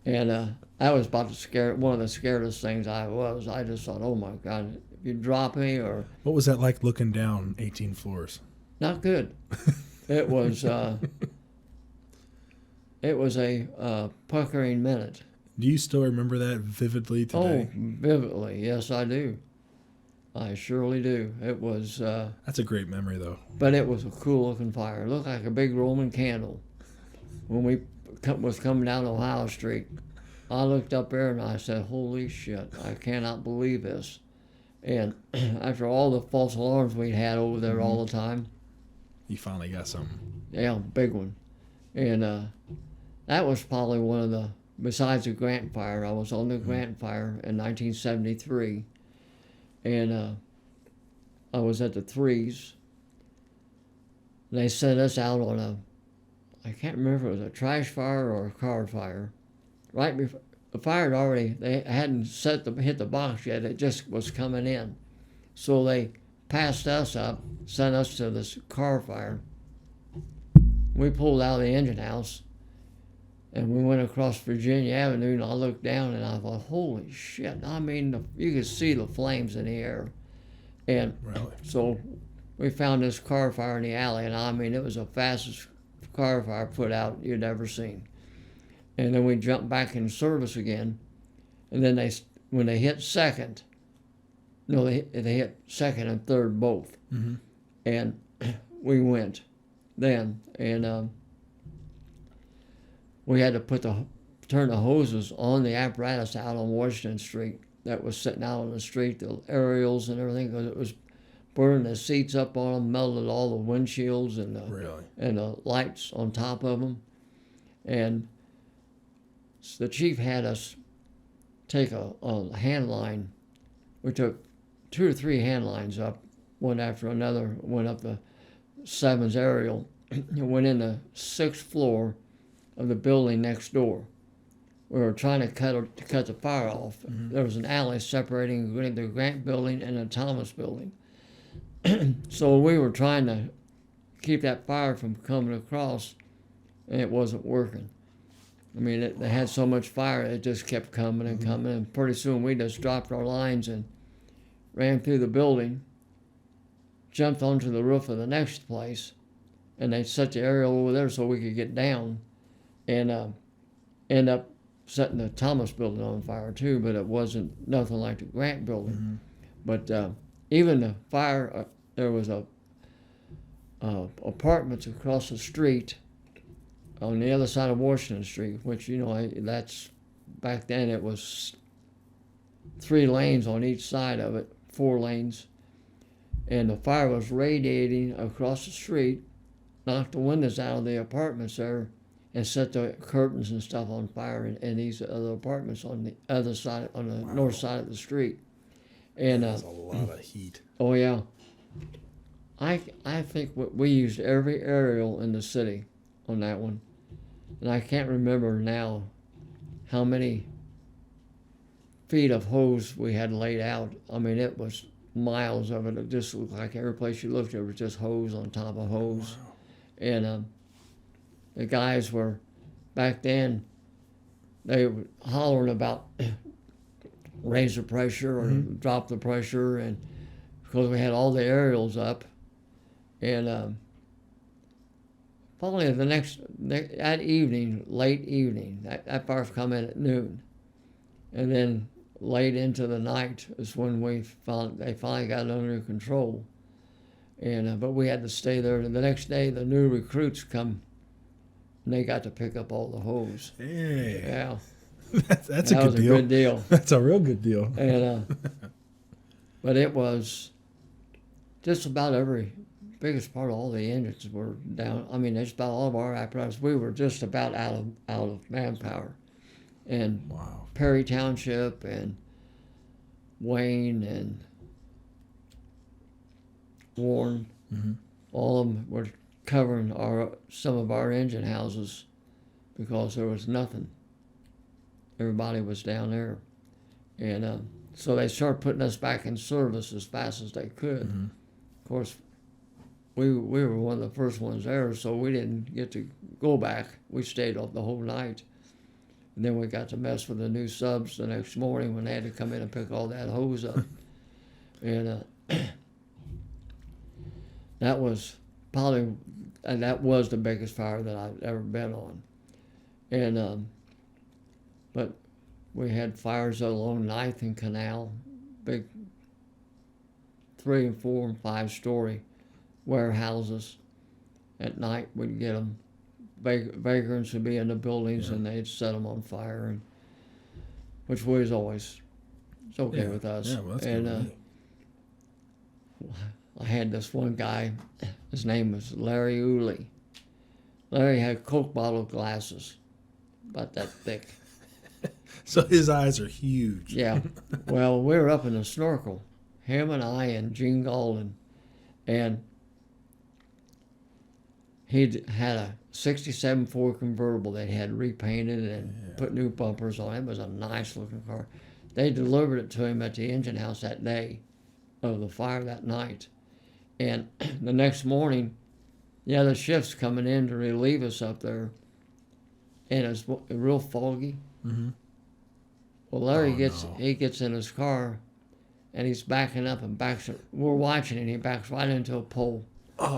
And that was about one of the scariest things I was. I just thought, oh my God, if you drop me or... What was that like looking down 18 floors? Not good. It was a puckering minute. Do you still remember that vividly today? Oh, vividly. Yes, I do. I surely do. It was... That's a great memory, though. But it was a cool-looking fire. It looked like a big Roman candle. When we was coming down Ohio Street, I looked up there and I said, holy shit, I cannot believe this. And after all the false alarms we'd had over there all the time... You finally got something. Yeah, big one. And that was probably one of the... Besides the Grant fire, I was on the Grant fire in 1973. And I was at the Threes. They sent us out on I can't remember if it was a trash fire or a car fire. Right before, the fire they hadn't hit the box yet, it just was coming in. So they passed us up, sent us to this car fire. We pulled out of the engine house, and we went across Virginia Avenue, and I looked down, and I thought, holy shit. I mean, you could see the flames in the air. And so we found this car fire in the alley, and I mean, it was the fastest car fire put out you'd ever seen. And then we jumped back in service again, and then when they hit second, they hit second and third both. Mm-hmm. And we went then, and we had to put the turn the hoses on the apparatus out on Washington Street that was sitting out on the street, the aerials and everything, because it was burning the seats up on them, melted all the windshields and the lights on top of them. And the chief had us take a hand line. We took 2 or 3 hand lines up, one after another, went up the 7's aerial, and went in the 6th floor of the building next door. We were trying to cut the fire off. Mm-hmm. There was an alley separating the Grant building and the Thomas building. So we were trying to keep that fire from coming across, and it wasn't working. I mean, they had so much fire, it just kept coming and coming, and pretty soon we just dropped our lines and ran through the building, jumped onto the roof of the next place, and they set the aerial over there so we could get down, and end up setting the Thomas building on fire too, but it wasn't nothing like the Grant building. Mm-hmm. But even the fire, there was apartments across the street on the other side of Washington Street, which, you know, that's, back then it was 3 lanes on each side of it, 4 lanes, and the fire was radiating across the street, knocked the windows out of the apartments there, and set the curtains and stuff on fire in these other apartments on the other side, on the north side of the street. And that's a lot of heat. Oh yeah. I think we used every aerial in the city on that one, and I can't remember now how many feet of hose we had laid out. I mean, it was miles of it. It just looked like every place you looked, there was just hose on top of hose. Wow. And the guys were, back then, they were hollering about raise the pressure or drop the pressure, and because we had all the aerials up. And finally that evening, late evening, that fire come in at noon. And then late into the night is when they finally got it under control. And but we had to stay there. And the next day, the new recruits come, and they got to pick up all the hose. Hey. Yeah. That's a good deal. Good deal. That's a real good deal. And but it was just about biggest part of all the engines were down. I mean, just about all of our apparatus. We were just about out of manpower. And wow. Perry Township and Wayne and Warren, all of them were covering some of our engine houses because there was nothing. Everybody was down there. And so they started putting us back in service as fast as they could. Mm-hmm. Of course, we were one of the first ones there, so we didn't get to go back. We stayed up the whole night. And then we got to mess with the new subs the next morning when they had to come in and pick all that hose up. And that was the biggest fire that I've ever been on. And but we had fires along 9th and Canal, big 3 and 4 and 5 story warehouses. At night we'd get them. Vagrants would be in the buildings, and they'd set them on fire, and which was always, it's okay with us. Yeah, well, that's and I had this one guy, his name was Larry Uli. Larry had Coke bottle glasses, about that thick. So his eyes are huge. Yeah. Well, we were up in the snorkel, him and I and Gene Golden, and he'd had a 67 Ford convertible that had repainted and put new bumpers on. It was a nice looking car. They delivered it to him at the engine house that day of the fire that night. And the next morning, the other shift's coming in to relieve us up there, and it's real foggy. Mm-hmm. Well, Larry he gets in his car, and he's backing up and we're watching, and he backs right into a pole.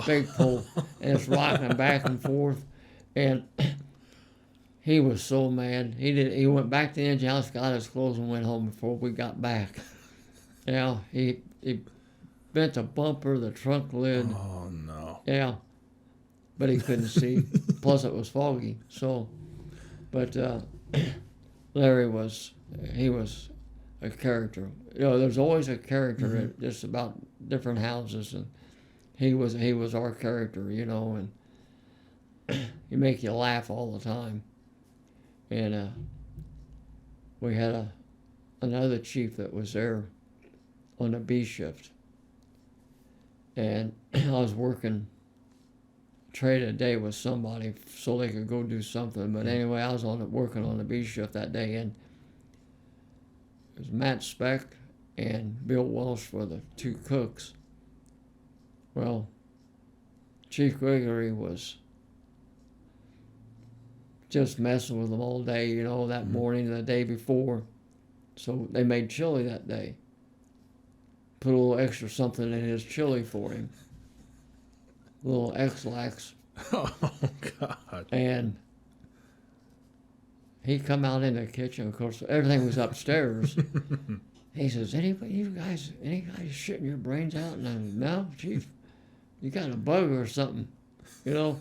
Big pole, and it's rocking back and forth, and he was so mad. He went back to the engine house, got his clothes, and went home before we got back. Yeah, he bent the bumper, the trunk lid. Oh no. Yeah, but he couldn't see. Plus it was foggy. So, but Larry was a character. There's always a character at just about different houses, and he was our character, and he make you laugh all the time. And we had another chief that was there on the B shift, and I was working trade a day with somebody so they could go do something. But anyway, I was working on the B shift that day, and it was Matt Speck and Bill Welsh were the two cooks. Well, Chief Gregory was just messing with them all day, that morning and the day before. So they made chili that day. Put a little extra something in his chili for him. A little X-Lax. Oh, God. And he come out in the kitchen. Of course, everything was upstairs. He says, any guys shitting your brains out? And I said, no, Chief, you got a bug or something, And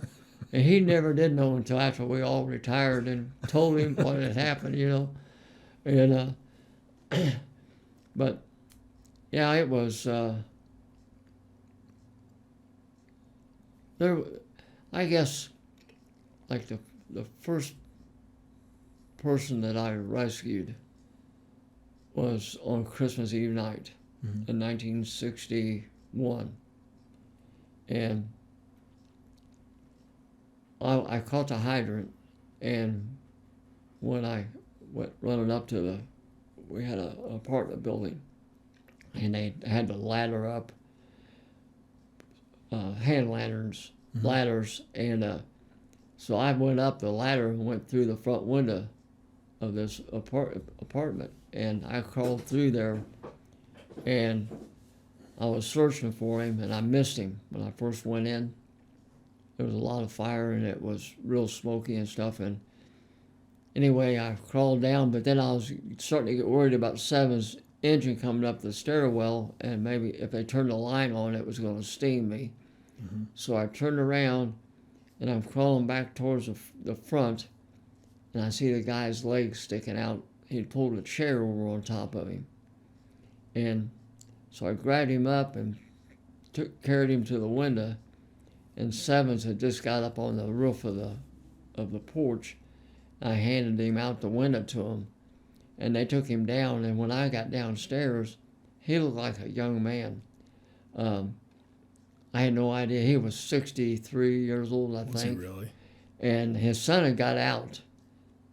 he never did know until after we all retired and told him what had happened, And, but, yeah, it was, I guess, like the first person that I rescued was on Christmas Eve night in 1961. And I caught the hydrant, and when I went running up to we had an apartment building, and they had the ladder up, hand ladders, and so I went up the ladder and went through the front window of this apartment, and I crawled through there, and I was searching for him, and I missed him when I first went in. There was a lot of fire, and it was real smoky and stuff, and anyway, I crawled down, but then I was starting to get worried about Seven's engine coming up the stairwell, and maybe if they turned the line on, it was going to steam me. So I turned around, and I'm crawling back towards the front, and I see the guy's legs sticking out. He'd pulled a chair over on top of him. And so I grabbed him up and carried him to the window, and Sevens had just got up on the roof of the porch. I handed him out the window to him, and they took him down, and when I got downstairs, he looked like a young man. I had no idea. He was 63 years old, I think. Was he really? And his son had got out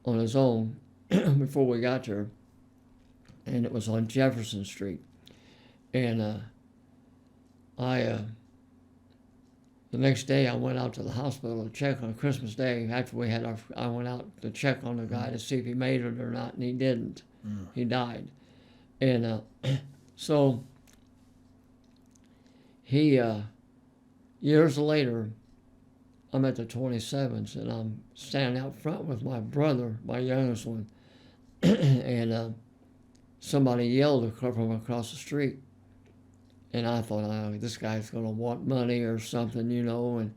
on his own before we got there, and it was on Jefferson Street. And the next day I went out to the hospital to check on Christmas Day. After I went out to check on the guy to see if he made it or not, and he didn't. He died. And so he, years later, I'm at the 27s, and I'm standing out front with my brother, my youngest one, and somebody yelled from across the street. And I thought, this guy's going to want money or something, and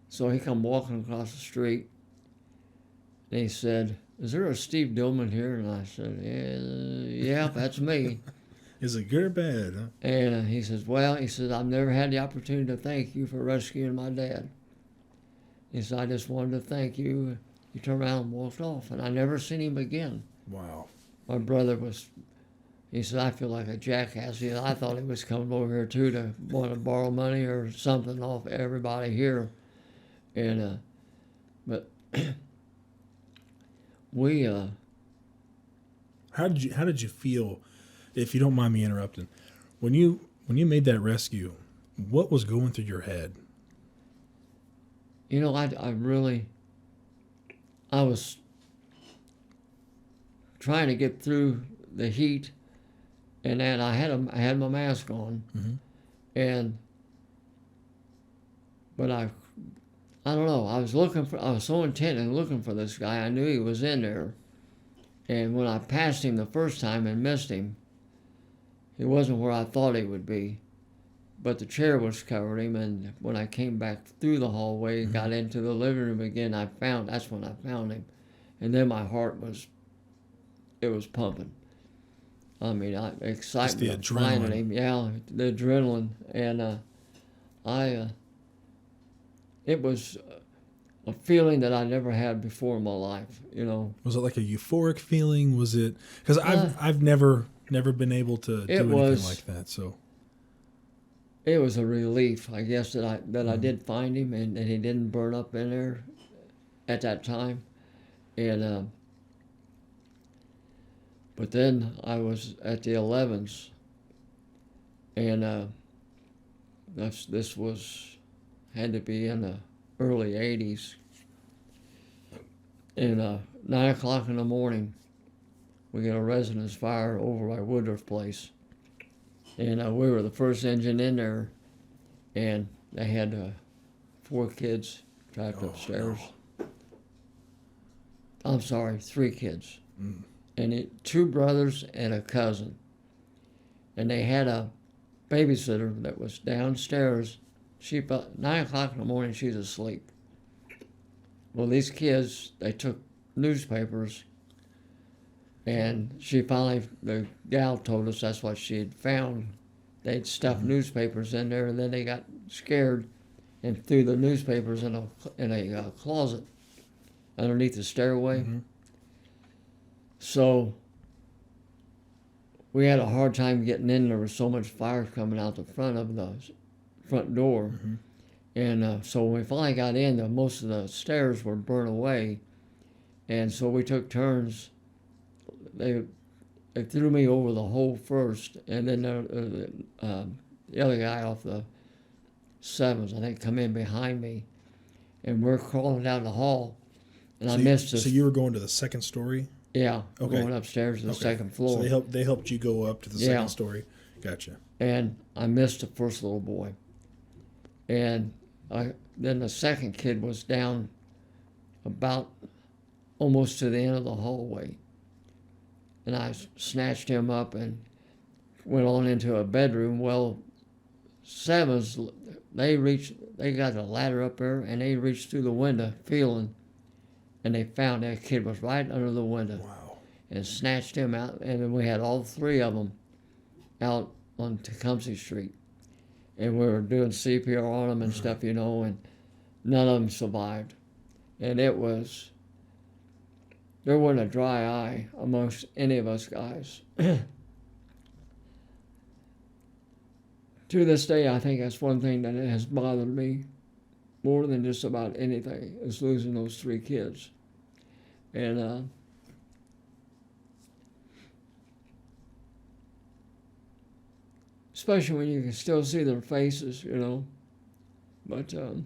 so he come walking across the street, and he said, is there a Steve Dillman here? And I said, yeah, that's me. Is it good or bad? Huh? And he says, I've never had the opportunity to thank you for rescuing my dad. He said, I just wanted to thank you. He turned around and walked off, and I never seen him again. Wow. My brother he said, I feel like a jackass. I thought he was coming over here, too, to want to borrow money or something off everybody here. And, but we... How did you feel, if you don't mind me interrupting, when you made that rescue? What was going through your head? I was trying to get through the heat, and then I had my mask on, but I don't know. I was so intent in looking for this guy. I knew he was in there, and when I passed him the first time and missed him, he wasn't where I thought he would be. But the chair was covering him, and when I came back through the hallway and got into the living room again, that's when I found him. And then my heart was pumping. I mean, excitement of finding him. Yeah, the adrenaline. And it was a feeling that I never had before in my life, you know. Was it like a euphoric feeling? Was it, because I've never been able to do anything like that, so. It was a relief, I guess, that I did find him and he didn't burn up in there at that time. And but then I was at the 11s, and this had to be in the early 80s. And 9 o'clock in the morning, we get a residence fire over by Woodruff Place. And we were the first engine in there, and they had 4 kids trapped upstairs. No. I'm sorry, 3 kids. Mm. And 2 brothers and a cousin. And they had a babysitter that was downstairs. She, about 9 o'clock in the morning, she's asleep. Well, these kids, they took newspapers, and the gal told us that's what she had found. They'd stuffed newspapers in there, and then they got scared and threw the newspapers in a closet underneath the stairway. Mm-hmm. So we had a hard time getting in. There was so much fire coming out the front of the front door. Mm-hmm. And so when we finally got in, most of the stairs were burned away. And so we took turns. They threw me over the hole first, and then the other guy off the 7s, I think, come in behind me. And we're crawling down the hall. And I missed this. So you were going to the second story? Yeah, okay. Going upstairs to the second floor. So they helped you go up to the second story. Gotcha. And I missed the first little boy. And then the second kid was down about almost to the end of the hallway. And I snatched him up and went on into a bedroom. Well, 7s, they got a ladder up there, and they reached through the window feeling, and they found that kid was right under the window. Wow. And snatched him out, and then we had all 3 of them out on Tecumseh Street. And we were doing CPR on them and stuff, you know, and none of them survived. And there wasn't a dry eye amongst any of us guys. To this day, I think that's one thing that has bothered me more than just about anything, is losing those 3 kids. And especially when you can still see their faces, you know. But it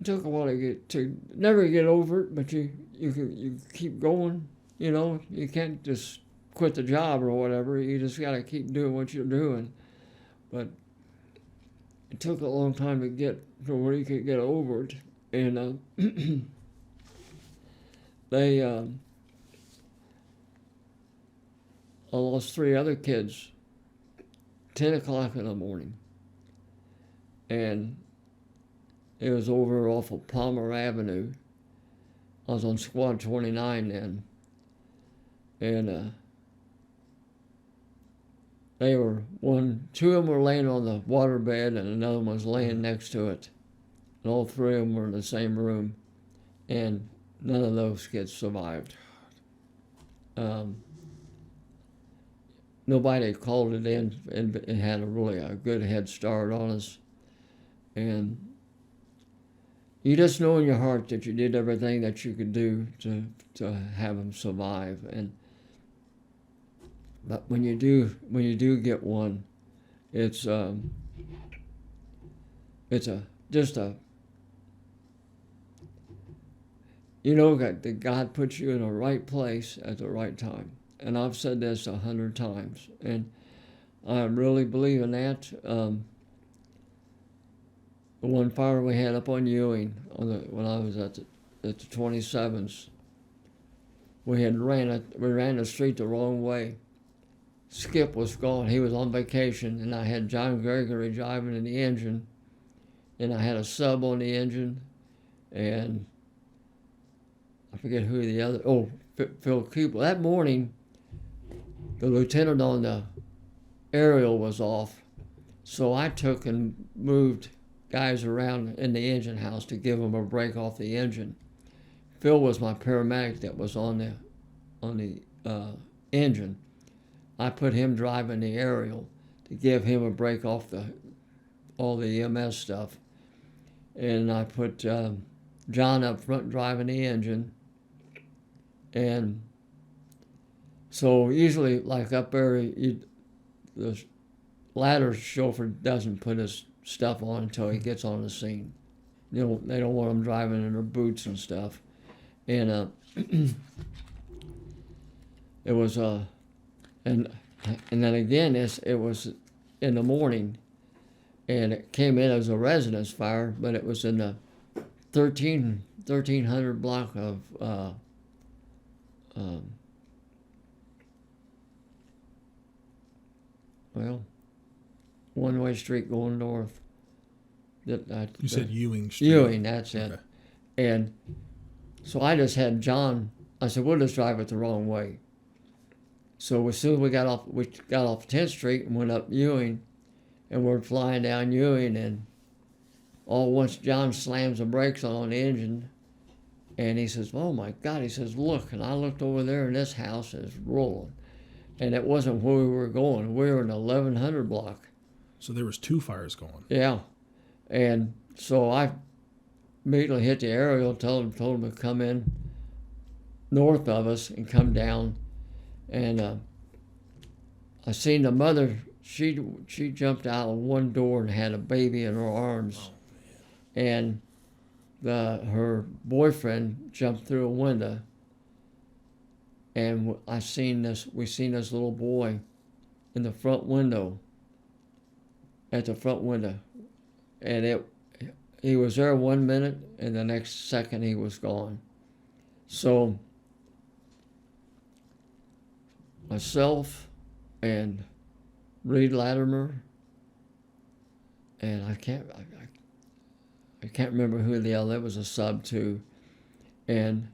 took a while to never get over it, but you keep going, you know. You can't just quit the job or whatever. You just got to keep doing what you're doing. But it took a long time to get to where you could get over it. And I lost 3 other kids, 10 o'clock in the morning. And it was over off of Palmer Avenue. I was on Squad 29 then. And two of them were laying on the waterbed, and another one was laying next to it. And all 3 of them were in the same room. And none of those kids survived. Nobody called it in and had a good head start on us. And you just know in your heart that you did everything that you could do to have them survive. But when you do get one, it's you know that God puts you in the right place at the right time. And I've said this 100 times, and I really believe in that. The one fire we had up on Ewing when I was at the 27s, we ran the street the wrong way. Skip was gone. He was on vacation, and I had John Gregory driving in the engine, and I had a sub on the engine, and I forget who the other. Oh, Phil Cooper. That morning, the lieutenant on the aerial was off, so I took and moved guys around in the engine house to give them a break off the engine. Phil was my paramedic that was on the engine. I put him driving the aerial to give him a break off all the EMS stuff, and I put John up front driving the engine. And so usually, like up there, the ladder chauffeur doesn't put his stuff on until he gets on the scene. They don't want him driving in their boots and stuff. And it was and then again, it was in the morning, and it came in as a residence fire, but it was in the 1300 block of one-way street going north. You said Ewing Street. Ewing, that's it. Okay. And so I just had John. I said, we'll just drive it the wrong way. So as soon as we got off 10th Street and went up Ewing, and we're flying down Ewing, and all once John slams the brakes on the engine, and he says, oh my God, he says, look. And I looked over there, and this house is rolling. And it wasn't where we were going. We were in the 1100 block. So there was 2 fires going. Yeah. And so I immediately hit the aerial, told him to come in north of us and come down. And I seen the mother, she jumped out of one door and had a baby in her arms. Oh, and her boyfriend jumped through a window. And we seen this little boy in the front window, at the front window. And he was there 1 minute, and the next second he was gone. So myself and Reed Latimer, and I can't remember who the other. It was a sub too, and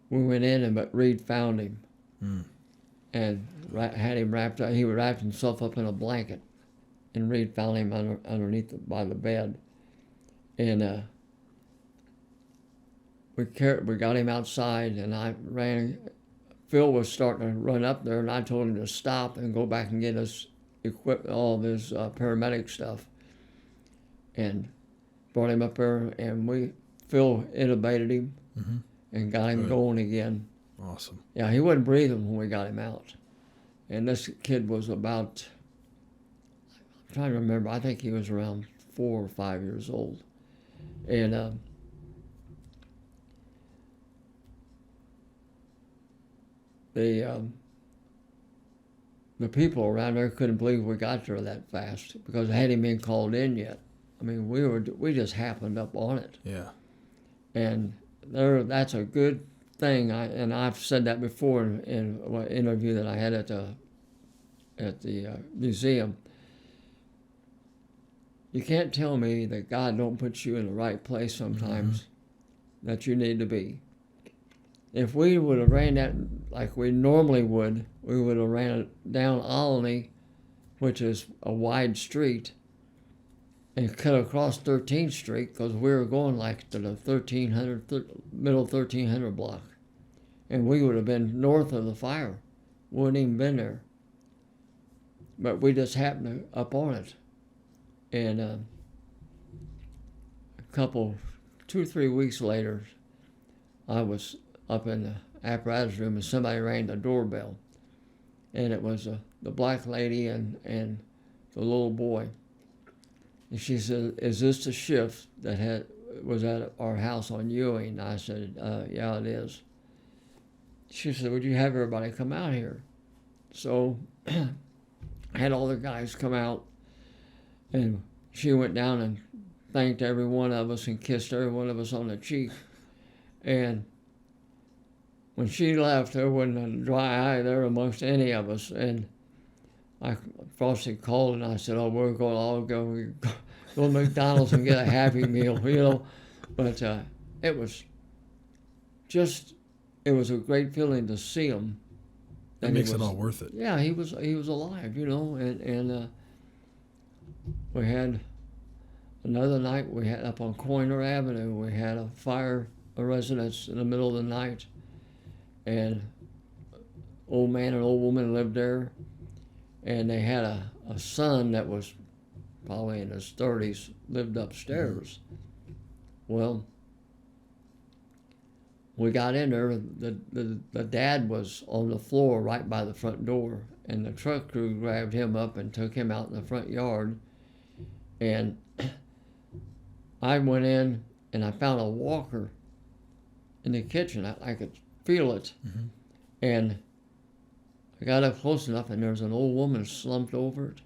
we went in, but Reed found him, and had him wrapped up. He wrapped himself up in a blanket, and Reed found him underneath by the bed, and we got him outside, and I ran. Phil was starting to run up there, and I told him to stop and go back and get his all of his paramedic stuff, and brought him up there, and Phil intubated him and got him going again. Awesome. Yeah, he wasn't breathing when we got him out, and this kid was about, I'm trying to remember, I think he was around 4 or 5 years old, and the people around there couldn't believe we got there that fast because it hadn't been called in yet. I mean, we just happened up on it. Yeah. And that's a good thing. And I've said that before in an interview that I had at the museum. You can't tell me that God don't put you in the right place sometimes that you need to be. If we would have ran that like we normally would, we would have ran it down Olney, which is a wide street, and cut across 13th Street because we were going like to the middle 1300 block. And we would have been north of the fire. Wouldn't even been there. But we just happened to up on it. And 2 or 3 weeks later, I was up in the apparatus room and somebody rang the doorbell. And it was the black lady and the little boy. And she said, is this the shift that was at our house on Ewing? I said, yeah, it is. She said, would you have everybody come out here? So I had all the guys come out, and she went down and thanked every one of us and kissed every one of us on the cheek. And when she left, there wasn't a dry eye there amongst any of us. And Frosty called, and I said, oh, we're going to all go go to McDonald's and get a Happy Meal, you know. But it was just, it was a great feeling to see him. That makes it all worth it. Yeah, he was alive, you know, and we had another night. We had up on Coiner Avenue. We had a residence in the middle of the night, and old man and old woman lived there, and they had a son that was probably in his 30s, lived upstairs. Well, we got in there. The dad was on the floor right by the front door, and the truck crew grabbed him up and took him out in the front yard. And I went in and I found a walker in the kitchen. I could feel it. Mm-hmm. And I got up close enough, and there was an old woman slumped over it.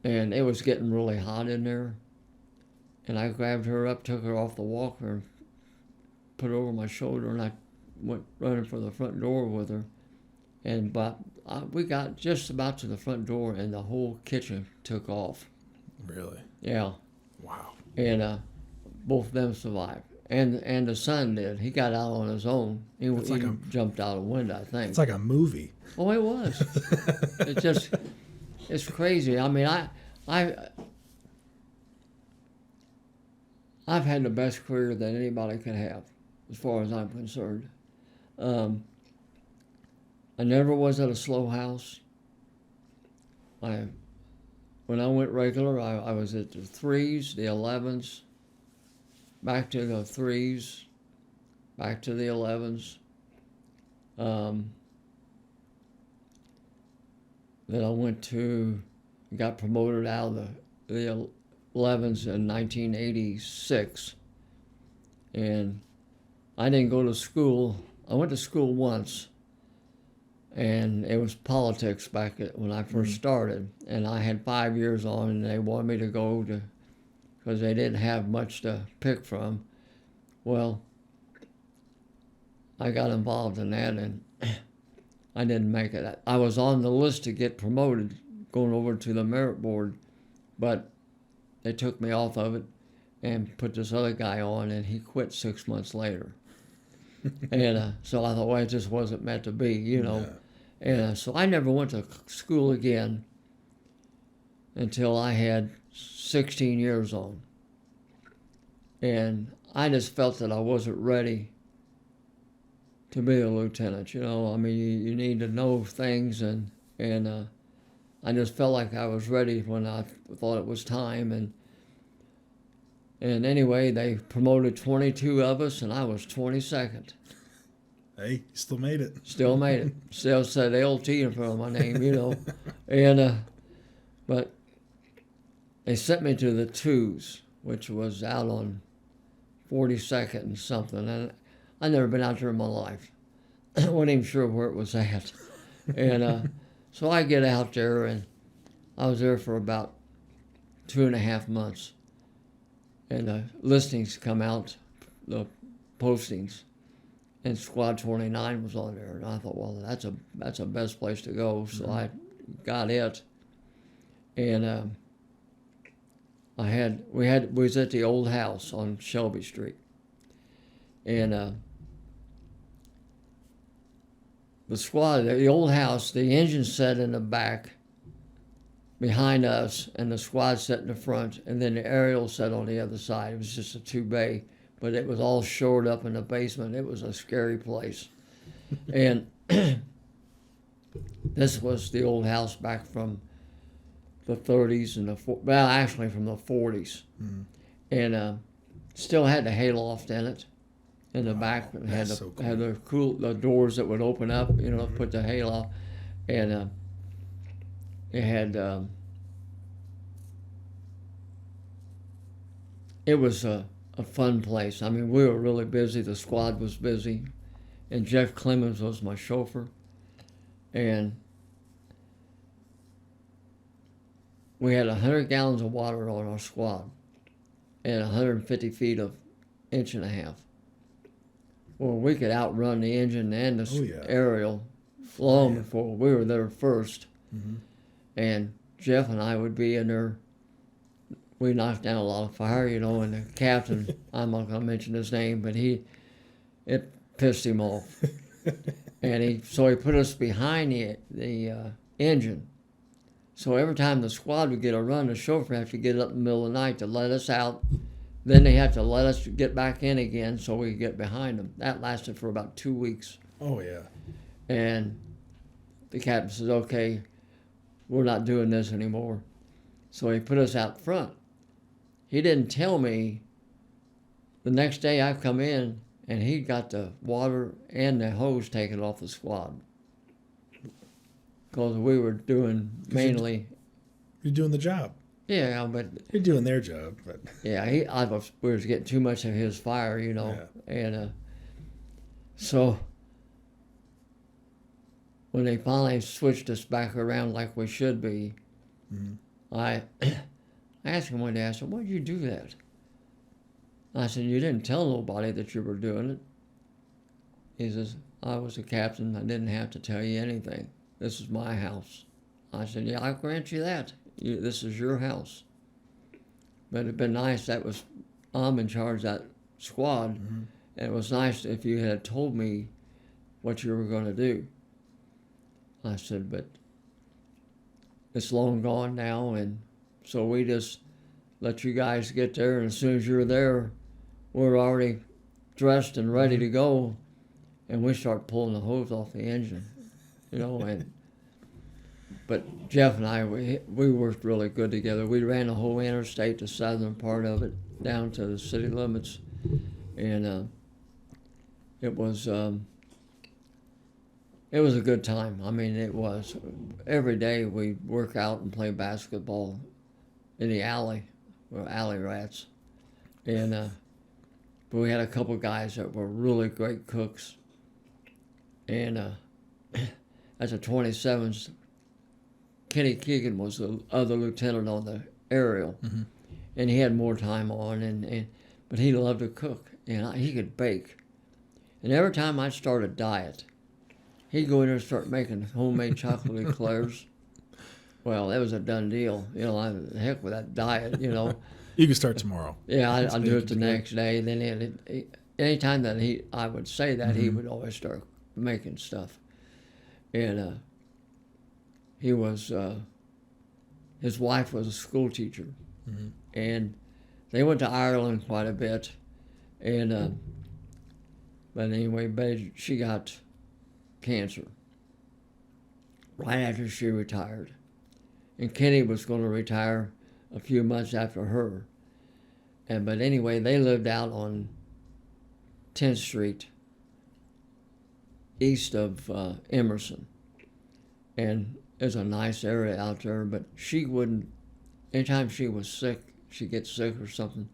And it was getting really hot in there. And I grabbed her up, took her off the walker, and put her over my shoulder, and I went running for the front door with her. And we got just about to the front door, and the whole kitchen took off. Really? Yeah. Wow. And both of them survived. And the son did. He got out on his own. He jumped out a window, I think. It's like a movie. Oh, it was. It's crazy. I mean, I've had the best career that anybody could have, as far as I'm concerned. I never was at a slow house. When I went regular, I was at the 3s, the 11s, back to the 3s, back to the 11s. Then I got promoted out of the 11s in 1986. And I didn't go to school. I went to school once, and it was politics when I first started. And I had 5 years on, and they wanted me to go because they didn't have much to pick from. Well, I got involved in that, and I didn't make it. I was on the list to get promoted, going over to the merit board, but they took me off of it and put this other guy on, and he quit 6 months later. And so I thought, well, it just wasn't meant to be, you know. Yeah. And so I never went to school again until I had 16 years on. And I just felt that I wasn't ready to be a lieutenant, you know. I mean, you need to know things, and I just felt like I was ready when I thought it was time. And anyway, they promoted 22 of us, and I was 22nd. Hey, you still made it. Still made it. Still said LT in front of my name, you know. And but they sent me to the 2s, which was out on 42nd and something. And I'd never been out there in my life. I wasn't even sure where it was at. And so I get out there, and I was there for about 2.5 months. And the listings come out, the postings, and Squad 29 was on there. And I thought, well, that's the best place to go. So I got it. And we was at the old house on Shelby Street. And the squad, the old house, the engine set in the back behind us, and the squad set in the front, and then the aerial set on the other side. It was just a 2-bay, but it was all shored up in the basement. It was a scary place. And this was the old house back from the 30s and actually from the 40s. Mm-hmm. And still had the hayloft in it. In the back, it had the doors that would open up, you know, put the hayloft, and it had. It was a fun place. I mean, we were really busy. The squad was busy, and Jeff Clemens was my chauffeur, and we had 100 gallons of water on our squad, and 150 feet of 1.5 inches. Well, we could outrun the engine and the aerial long before we were there first. Mm-hmm. And Jeff and I would be in there we knocked down a lot of fire, you know, and the captain, I'm not going to mention his name, but it pissed him off. And so he put us behind the engine. So every time the squad would get a run, the chauffeur would have to get up in the middle of the night to let us out. Then they had to let us get back in again so we could get behind them. That lasted for about 2 weeks. Oh, yeah. And the captain says, okay, we're not doing this anymore. So he put us out front. He didn't tell me. The next day I come in, and he got the water and the hose taken off the squad. Because we were doing mainly... You're doing the job. Yeah, but... You're doing their job, but... Yeah, we was getting too much of his fire, you know. Yeah. And so when they finally switched us back around like we should be, I asked him one day, I said, why did you do that? I said, you didn't tell nobody that you were doing it. He says, I was a captain. I didn't have to tell you anything. This is my house. I said, yeah, I grant you that. This is your house. But it'd been nice. I'm in charge of that squad. And it was nice if you had told me what you were going to do. I said, but it's long gone now. And so we just let you guys get there. And as soon as you're there, we're already dressed and ready to go. And we start pulling the hose off the engine, you know. But Jeff and I, we worked really good together. We ran the whole interstate, the southern part of it, down to the city limits. And it was a good time. I mean, it was. Every day we'd work out and play basketball in the alley. We're alley rats. And but we had a couple guys that were really great cooks. And as a 27th, Kenny Keegan was the other lieutenant on the aerial. And he had more time on, but he loved to cook, and he could bake. And every time I'd start a diet, he'd go in there and start making homemade chocolate eclairs. Well, that was a done deal. You know, the heck with that diet, you know. You can start tomorrow. Yeah, I'd do it the next day. Then anytime that I would say that, he would always start making stuff. And he was, his wife was a school teacher. And they went to Ireland quite a bit. And, but anyway, she got cancer right after she retired. And Kenny was going to retire a few months after her. But anyway, they lived out on 10th Street, east of Emerson. And there's a nice area out there, but she wouldn't, anytime she was sick, she'd get sick or something,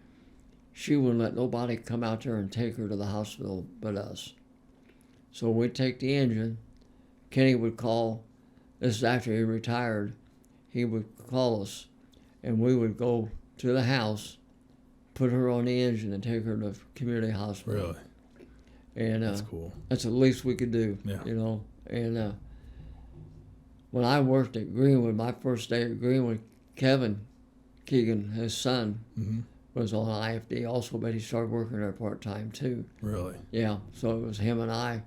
she wouldn't let nobody come out there and take her to the hospital but us. So we'd take the engine. Kenny would call, this is after he retired, he would call us, and we would go to the house, put her on the engine, and take her to community hospital. Really? And that's cool. That's the least we could do, you know. And when I worked at Greenwood, my first day at Greenwood, Kevin Keegan, his son, was on IFD also, but he started working there part-time too. Really? Yeah, so it was him and I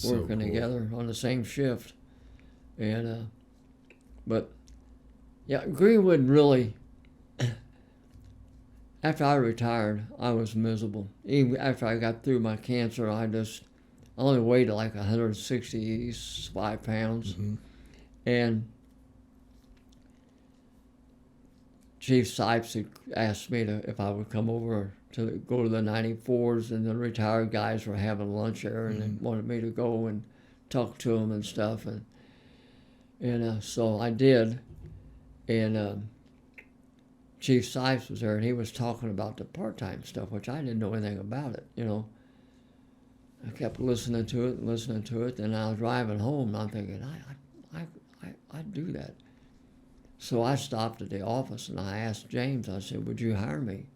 working together on the same shift. And, but, yeah, Greenwood really, after I retired, I was miserable. Even after I got through my cancer, I only weighed like 165 pounds. And Chief Sipes had asked me if I would come over to go to the 94s, and the retired guys were having lunch there, and they wanted me to go and talk to them and stuff. And so I did. And Chief Sipes was there, and he was talking about the part-time stuff, which I didn't know anything about it, you know. I kept listening to it, and I was driving home, and I'm thinking, I'd do that. So I stopped at the office, and I asked James, I said, would you hire me?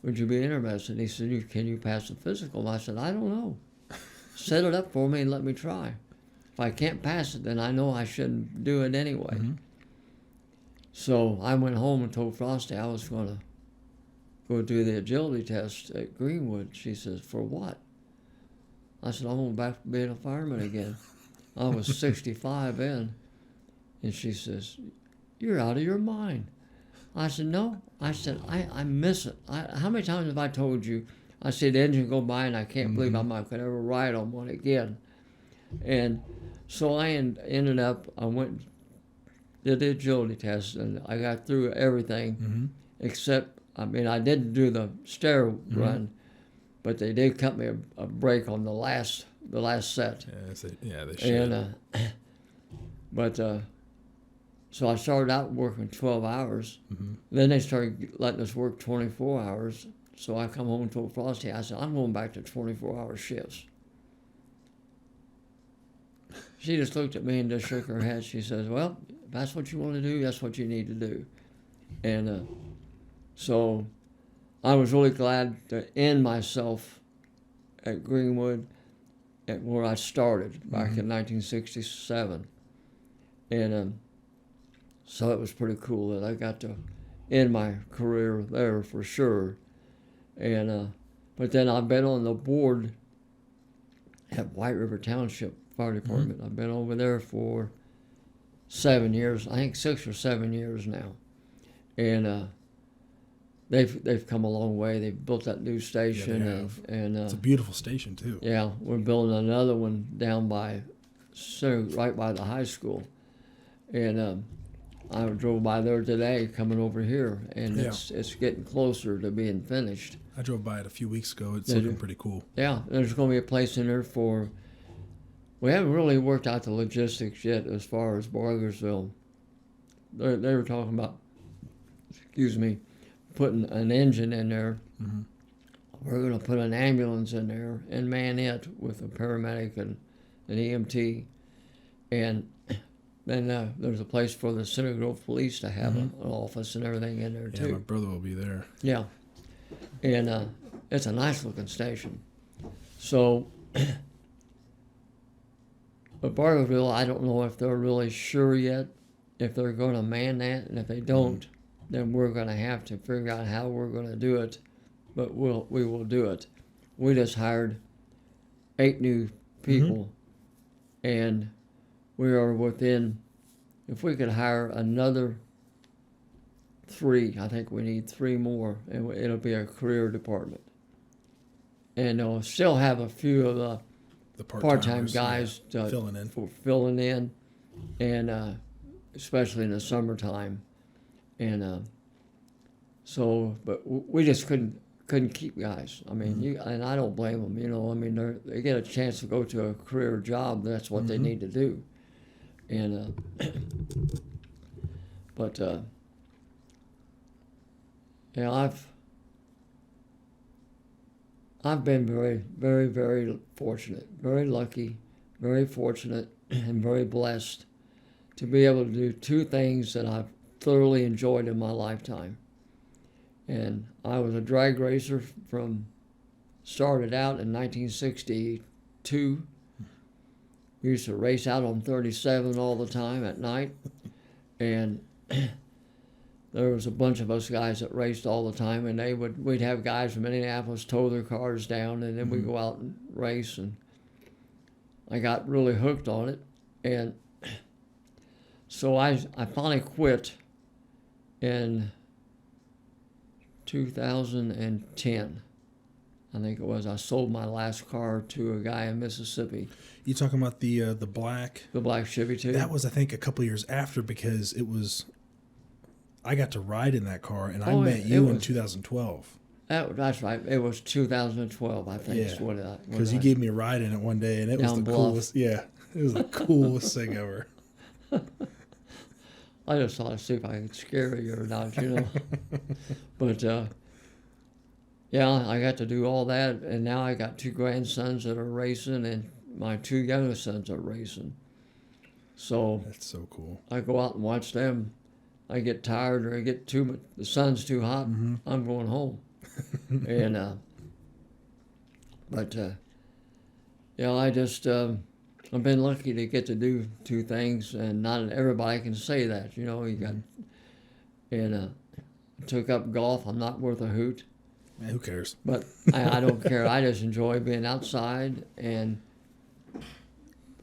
Would you be interested? He said, can you pass the physical? I said, I don't know. Set it up for me and let me try. If I can't pass it, then I know I shouldn't do it anyway. So I went home and told Frosty I was going to go do the agility test at Greenwood. She says, for what? I said, I'm going back to being a fireman again. I was 65 then. And she says, you're out of your mind. I said, no. I said, I miss it. How many times have I told you? I see the engine go by and I can't believe I'm not going to ever ride on one again. And so I ended up, I went, did the agility test, and I got through everything except, I mean, I didn't do the stair run, but they did cut me a break on the last set. Yeah, they should. And, so I started out working 12 hours. Then they started letting us work 24 hours. So I come home and told Frosty, I said, I'm going back to 24-hour shifts. She just looked at me and just shook her head. She says, well, if that's what you want to do, that's what you need to do. And so I was really glad to end myself at Greenwood at where I started back in 1967. And so it was pretty cool that I got to end my career there for sure. And but then I've been on the board at White River Township Fire Department. I've been over there for 7 years, I think 6 or 7 years now. And they've come a long way. They've built that new station. Yeah, and it's a beautiful station too. Yeah, we're building another one down by, right by the high school. And I drove by there today coming over here, and it's getting closer to being finished. I drove by it a few weeks ago. It's looking pretty cool. Yeah, there's going to be a place in there for, we haven't really worked out the logistics yet as far as Bargersville. They were talking about, putting an engine in there. We're going to put an ambulance in there and man it with a paramedic and an EMT. And then there's a place for the Center Grove Police to have an office and everything in there too. Yeah, my brother will be there. Yeah, and it's a nice looking station. So, but Bargerville, I don't know if they're really sure yet if they're going to man that, and if they don't, then we're going to have to figure out how we're going to do it. But we will do it. We just hired 8 new people, and we are within, if we could hire another 3, I think we need 3 more, and it'll be a career department. And they'll still have a few of the part-time guys filling in, and especially in the summertime. And so, but we just couldn't keep guys. I mean, and I don't blame them. You know, I mean, they get a chance to go to a career job. That's what they need to do. And but yeah, I've been very, very, very fortunate, very lucky, very fortunate, and very blessed to be able to do 2 things that I've thoroughly enjoyed in my lifetime. And I was a drag racer started out in 1962. We used to race out on 37 all the time at night. And there was a bunch of us guys that raced all the time, and we'd have guys from Minneapolis tow their cars down, and then we'd go out and race. And I got really hooked on it. And so I finally quit in 2010, I think it was. I sold my last car to a guy in Mississippi. You talking about the black? The black Chevy too? That was, I think, a couple of years after, because I got to ride in that car, and I met you in 2012. That's right. It was 2012, I think. Yeah. Because you gave me a ride in it one day, and it was the coolest. Yeah, it was the coolest thing ever. I just thought to see if I could scare you or not, you know. But yeah, I got to do all that, and now I got 2 grandsons that are racing, and my 2 youngest sons are racing. So that's so cool. I go out and watch them. I get tired, or I get the sun's too hot. I'm going home. And but yeah, I just I've been lucky to get to do 2 things, and not everybody can say that. You know, you got and took up golf. I'm not worth a hoot, Man, who cares? but I don't care. I just enjoy being outside and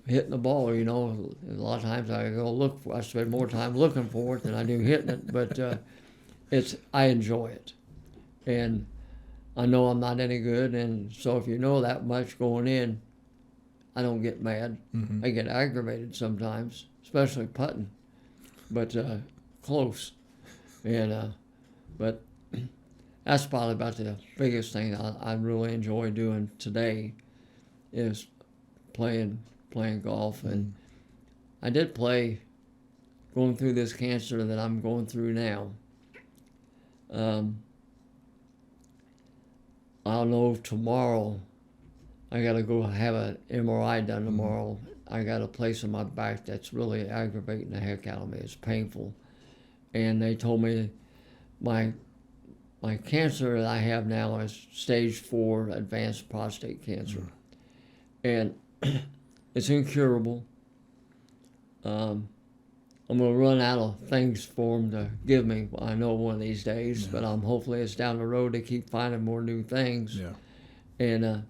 hitting the ball. You know, a lot of times I spend more time looking for it than I do hitting it. But I enjoy it, and I know I'm not any good. And so if you know that much going in, I don't get mad. Mm-hmm. I get aggravated sometimes, especially putting, but close. And but that's probably about the biggest thing I really enjoy doing today is playing golf. And I did play going through this cancer that I'm going through now. I don't know if tomorrow I got to go have an MRI done tomorrow. I got a place in my back that's really aggravating the heck out of me. It's painful. And they told me my cancer that I have now is stage 4 advanced prostate cancer. And it's incurable. I'm going to run out of things for them to give me, I know, one of these days, but hopefully it's down the road to keep finding more new things. Yeah. And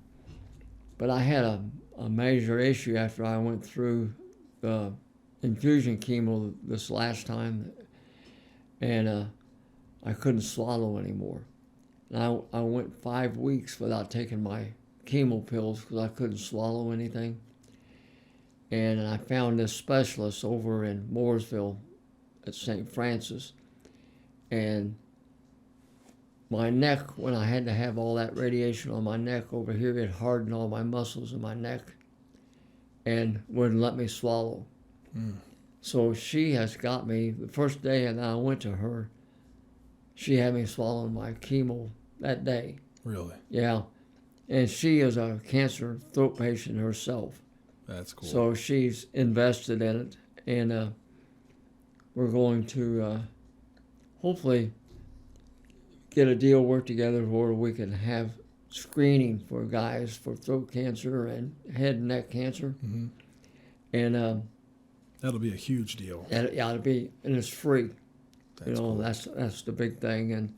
but I had a major issue after I went through the infusion chemo this last time, and I couldn't swallow anymore. And I went 5 weeks without taking my chemo pills because I couldn't swallow anything. And I found this specialist over in Mooresville at St. Francis. And my neck, when I had to have all that radiation on my neck over here, it hardened all my muscles in my neck and wouldn't let me swallow. So she has got me, the first day that I went to her, she had me swallowing my chemo that day. Really? Yeah. And she is a cancer throat patient herself. That's cool. So she's invested in it, and we're going to hopefully get a deal worked together where we can have screening for guys for throat cancer and head and neck cancer. Mm-hmm. And that'll be a huge deal. it'll be, and it's free. That's cool. That's the big thing, and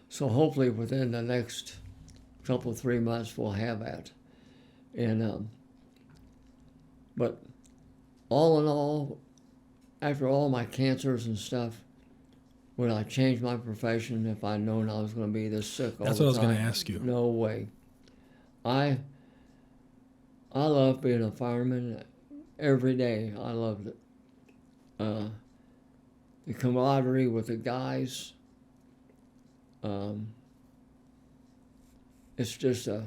so hopefully within the next couple 3 months we'll have that. And but all in all, after all my cancers and stuff, would I change my profession if I'd known I was going to be this sick all the time? That's what I was going to ask you. No way. I love being a fireman every day. I loved it. The camaraderie with the guys. It's just you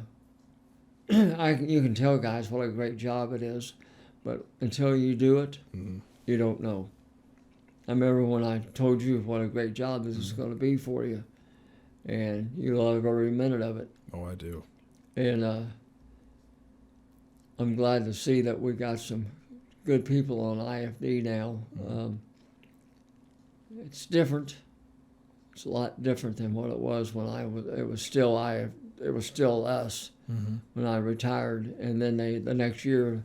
can tell guys what a great job it is, but until you do it, you don't know. I remember when I told you what a great job this is going to be for you, and you love every minute of it. Oh, I do. And I'm glad to see that we got some good people on IFD now. It's different. It's a lot different than what it was when it was still us when I retired. And then the next year,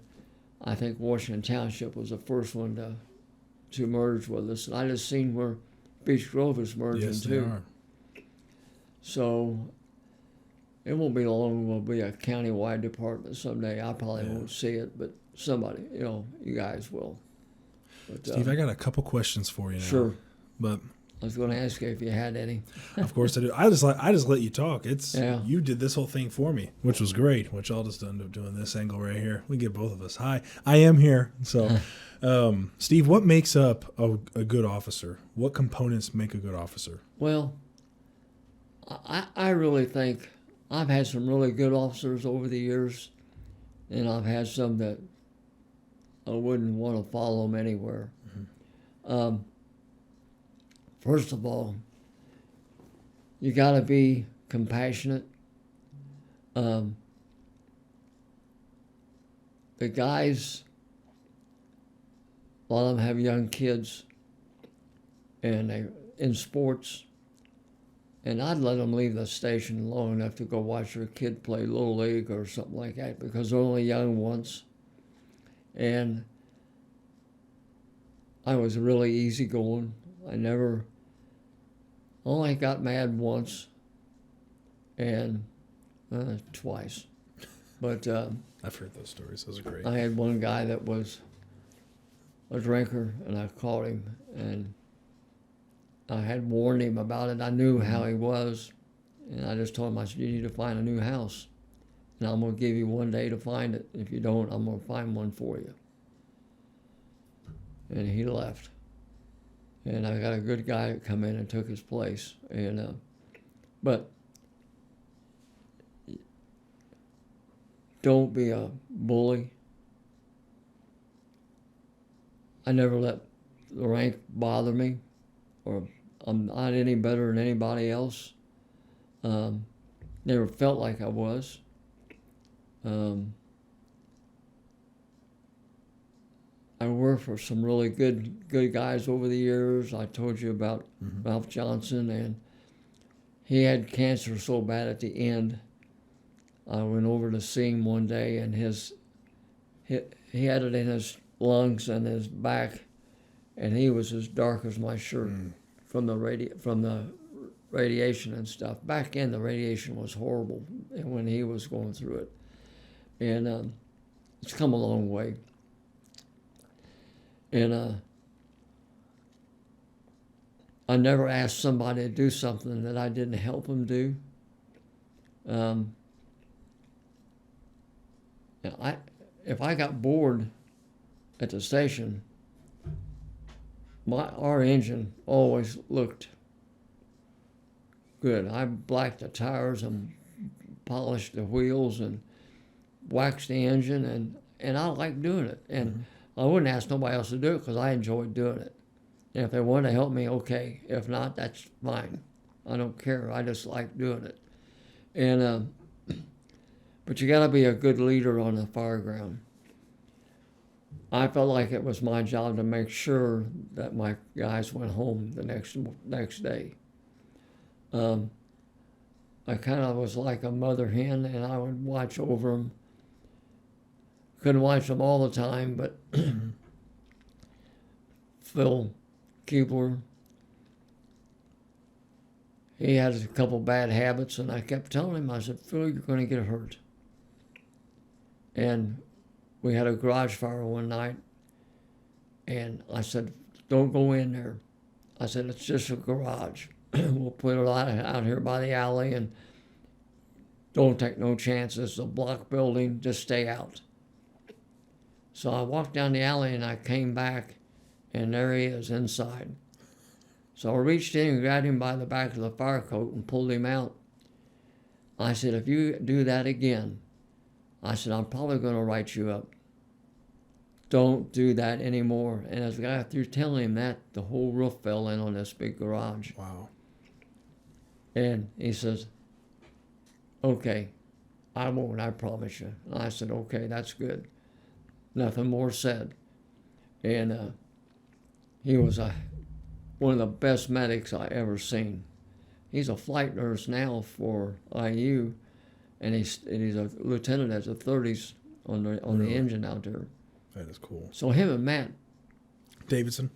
I think Washington Township was the first one to merge with us. And I just seen where Beech Grove is merging Yes, too. they are. So it won't be long. We'll be a county-wide department someday. I probably won't see it, but somebody, you guys will. But, Steve, I got a couple questions for you now. Sure. But I was going to ask you if you had any. of course I do. I just let you talk. You did this whole thing for me, which was great. Which I'll just end up doing this angle right here. We get both of us. Hi, I am here. So, Steve, what makes up a good officer? What components make a good officer? Well, I really think I've had some really good officers over the years, and I've had some that I wouldn't want to follow them anywhere. First of all, you got to be compassionate. The guys, a lot of them have young kids, and they're in sports, and I'd let them leave the station long enough to go watch their kid play Little League or something like that because they're only young once. And I was really easygoing. I never only got mad once and twice. But I've heard those stories. Those are great. I had one guy that was a drinker, and I caught him, and I had warned him about it. I knew how he was, and I just told him, I said, you need to find a new house, and I'm going to give you 1 day to find it. If you don't, I'm going to find one for you. And he left. And I got a good guy that come in and took his place. And but don't be a bully. I never let the rank bother me, or I'm not any better than anybody else. Never felt like I was. I worked for some really good guys over the years. I told you about Ralph Johnson, and he had cancer so bad at the end. I went over to see him one day, and he had it in his lungs and his back, and he was as dark as my shirt from the radiation and stuff. Back then, the radiation was horrible, and when he was going through it, and it's come a long way. And I never asked somebody to do something that I didn't help them do. If I got bored at the station, our engine always looked good. I blacked the tires and polished the wheels and waxed the engine, and I liked doing it. And I wouldn't ask nobody else to do it because I enjoyed doing it. And if they wanted to help me, okay. If not, that's fine. I don't care. I just like doing it. And but you got to be a good leader on the fire ground. I felt like it was my job to make sure that my guys went home the next day. I kind of was like a mother hen, and I would watch over them. Couldn't watch them all the time, but Phil Keebler, he had a couple bad habits, and I kept telling him, I said, Phil, you're going to get hurt. And we had a garage fire one night, and I said, don't go in there. I said, it's just a garage. We'll put it out here by the alley, and don't take no chances. It's a block building, just stay out. So I walked down the alley, and I came back, and there he is inside. So I reached in and grabbed him by the back of the fire coat and pulled him out. I said, if you do that again, I said, I'm probably going to write you up. Don't do that anymore. And as I got through telling him that, the whole roof fell in on this big garage. Wow. And he says, okay, I won't, I promise you. And I said, okay, that's good. Nothing more said. And he was one of the best medics I ever seen. He's a flight nurse now for IU, and he's a lieutenant at the 30s on the engine out there. That is cool. So him and Matt Davidson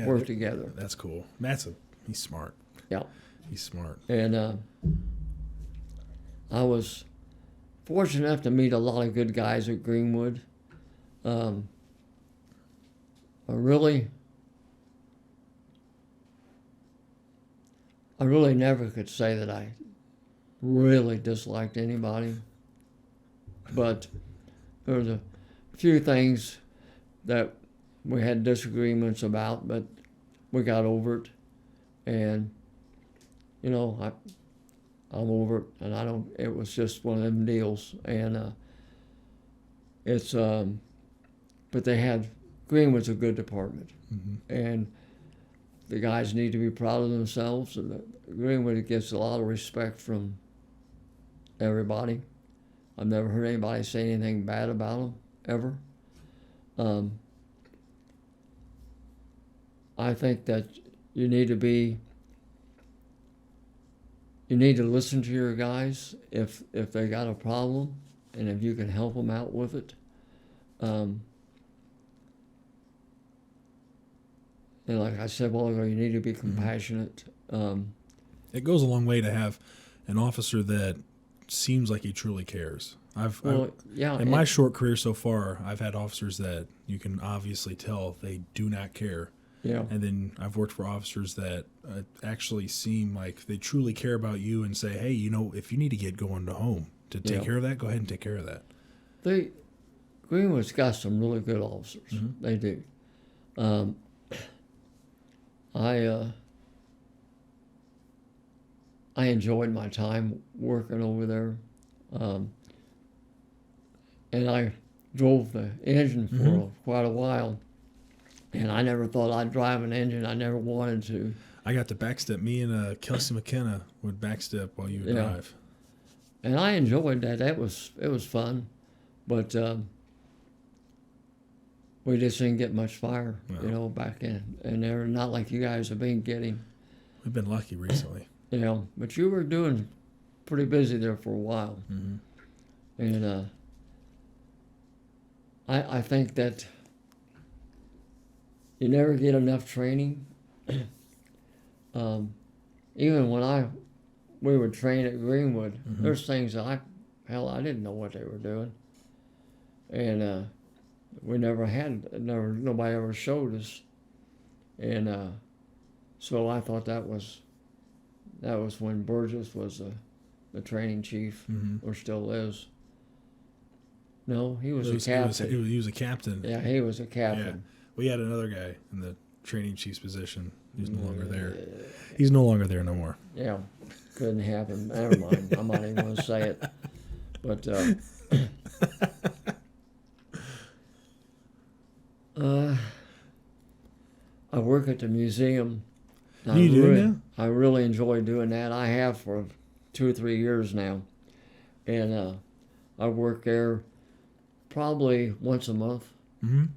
worked together. That's cool. He's smart. Yeah. He's smart. And I was fortunate enough to meet a lot of good guys at Greenwood. I really never could say that I really disliked anybody, but there was a few things that we had disagreements about, but we got over it, and I'm over it, and it was just one of them deals, and but Greenwood's a good department, and the guys need to be proud of themselves, and Greenwood gets a lot of respect from everybody. I've never heard anybody say anything bad about them, ever. I think that you need to listen to your guys if they got a problem, and if you can help them out with it. And like I said, well, you need to be compassionate. It goes a long way to have an officer that seems like he truly cares. In my short career so far, I've had officers that you can obviously tell they do not care. Yeah. And then I've worked for officers that actually seem like they truly care about you and say, hey, if you need to get going to home to take care of that, go ahead and take care of that. Greenwood's got some really good officers. Mm-hmm. They do. I enjoyed my time working over there. And I drove the engine for quite a while. And I never thought I'd drive an engine. I never wanted to. I got to backstep. Me and Kelsey McKenna would backstep while you would drive. And I enjoyed that. It was fun. But we just didn't get much fire, back in. And they're not like you guys have been getting. We've been lucky recently. But you were doing pretty busy there for a while. Mm-hmm. And I think that you never get enough training. Even when we would train at Greenwood, there's things that I didn't know what they were doing. And we nobody ever showed us. And so I thought that was when Burgess was the training chief, or still is. No, he was a captain. He was a captain. Yeah, he was a captain. Yeah. We had another guy in the training chief's position. He's no longer there. He's no longer there no more. Yeah, couldn't happen. Never mind. I'm not even going to say it. But I work at the museum. You do now? I really enjoy doing that. I have for 2 or 3 years now. And I work there probably once a month. Mm-hmm.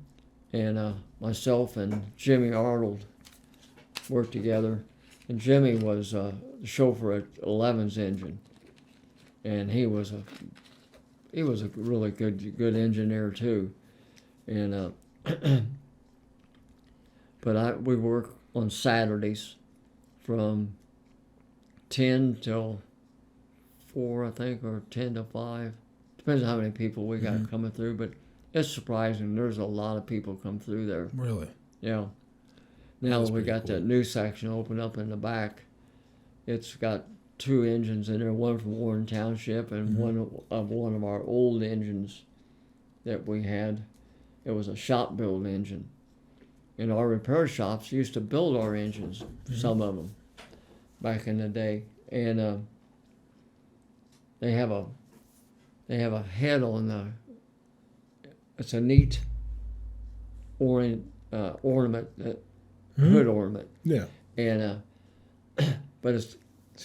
And myself and Jimmy Arnold worked together. And Jimmy was the chauffeur at 11's engine. And he was a really good engineer too. And but we work on Saturdays from 10 till 4, I think, or 10 to 5. Depends on how many people we got coming through, but it's surprising. There's a lot of people come through there. Really? Yeah. Now we got that new section open up in the back. It's got 2 engines in there, one from Warren Township and one of our old engines that we had. It was a shop build engine. And our repair shops used to build our engines, some of them, back in the day. And they have a head on the. It's a neat ornament, hood ornament. Yeah. And but it's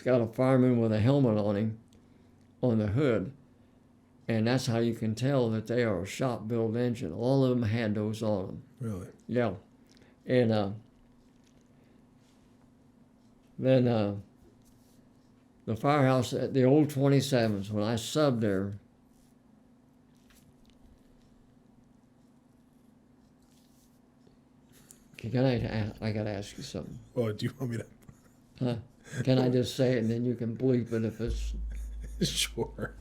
got a fireman with a helmet on him, on the hood, and that's how you can tell that they are a shop built engine. All of them had those on them. Really? Yeah. And then the firehouse at the old 27s, when I subbed there, I got to ask you something. Oh, do you want me to? Can I just say it and then you can bleep it if it's... Sure.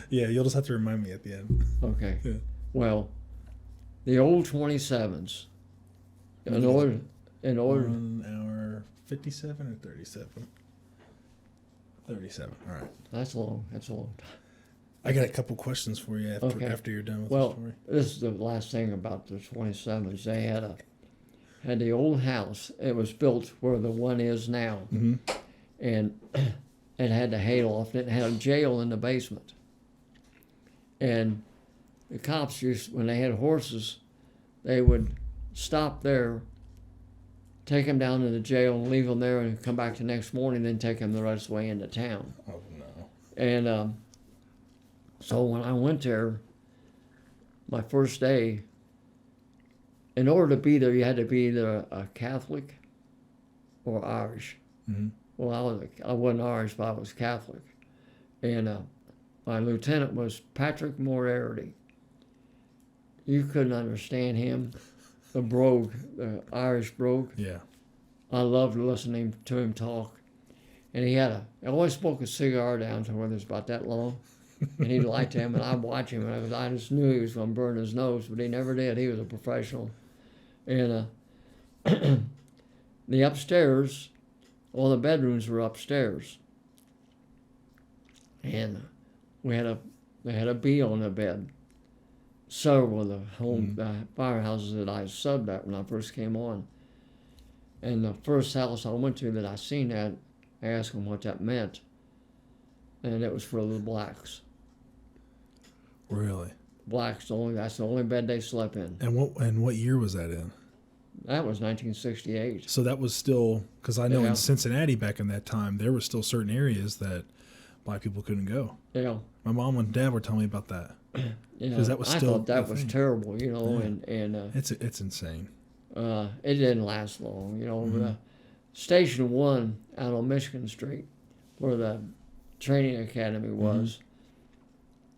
Yeah, you'll just have to remind me at the end. Okay. Yeah. Well, the old 27s, in order... 1 hour 57 or 37? 37, all right. That's long. I got a couple questions for you after you're done with the story. This is the last thing about the 27s. They had the old house. It was built where the one is now. Mm-hmm. And it had the hayloft. It had a jail in the basement. And the cops when they had horses, they would stop there, take them down to the jail and leave them there and come back the next morning, then take them the rest of the way into town. Oh, no. And so when I went there, my first day, in order to be there, you had to be either a Catholic or Irish. Mm-hmm. Well, I wasn't Irish, but I was Catholic. And my lieutenant was Patrick Moriarty. You couldn't understand him. the brogue, the Irish brogue. Yeah. I loved listening to him talk. And he always smoked a cigar down to where it was about that long. And he liked him, and I'd watch him, and I just knew he was going to burn his nose, but he never did. He was a professional. And the upstairs, all the bedrooms were upstairs. And they had a bee on the bed. Several of the firehouses that I subbed at when I first came on. And the first house I went to that I seen that, I asked them what that meant. And it was for the blacks. Really? Blacks that's the only bed they slept in. And what year was that in? That was 1968. So that was still, because I know in Cincinnati back in that time, there were still certain areas that black people couldn't go. Yeah. My mom and dad were telling me about that. Because that was I still thought that a was thing. terrible, you know, Yeah. and It's insane. it didn't last long, you know. Station 1 out on Michigan Street, where the training academy was,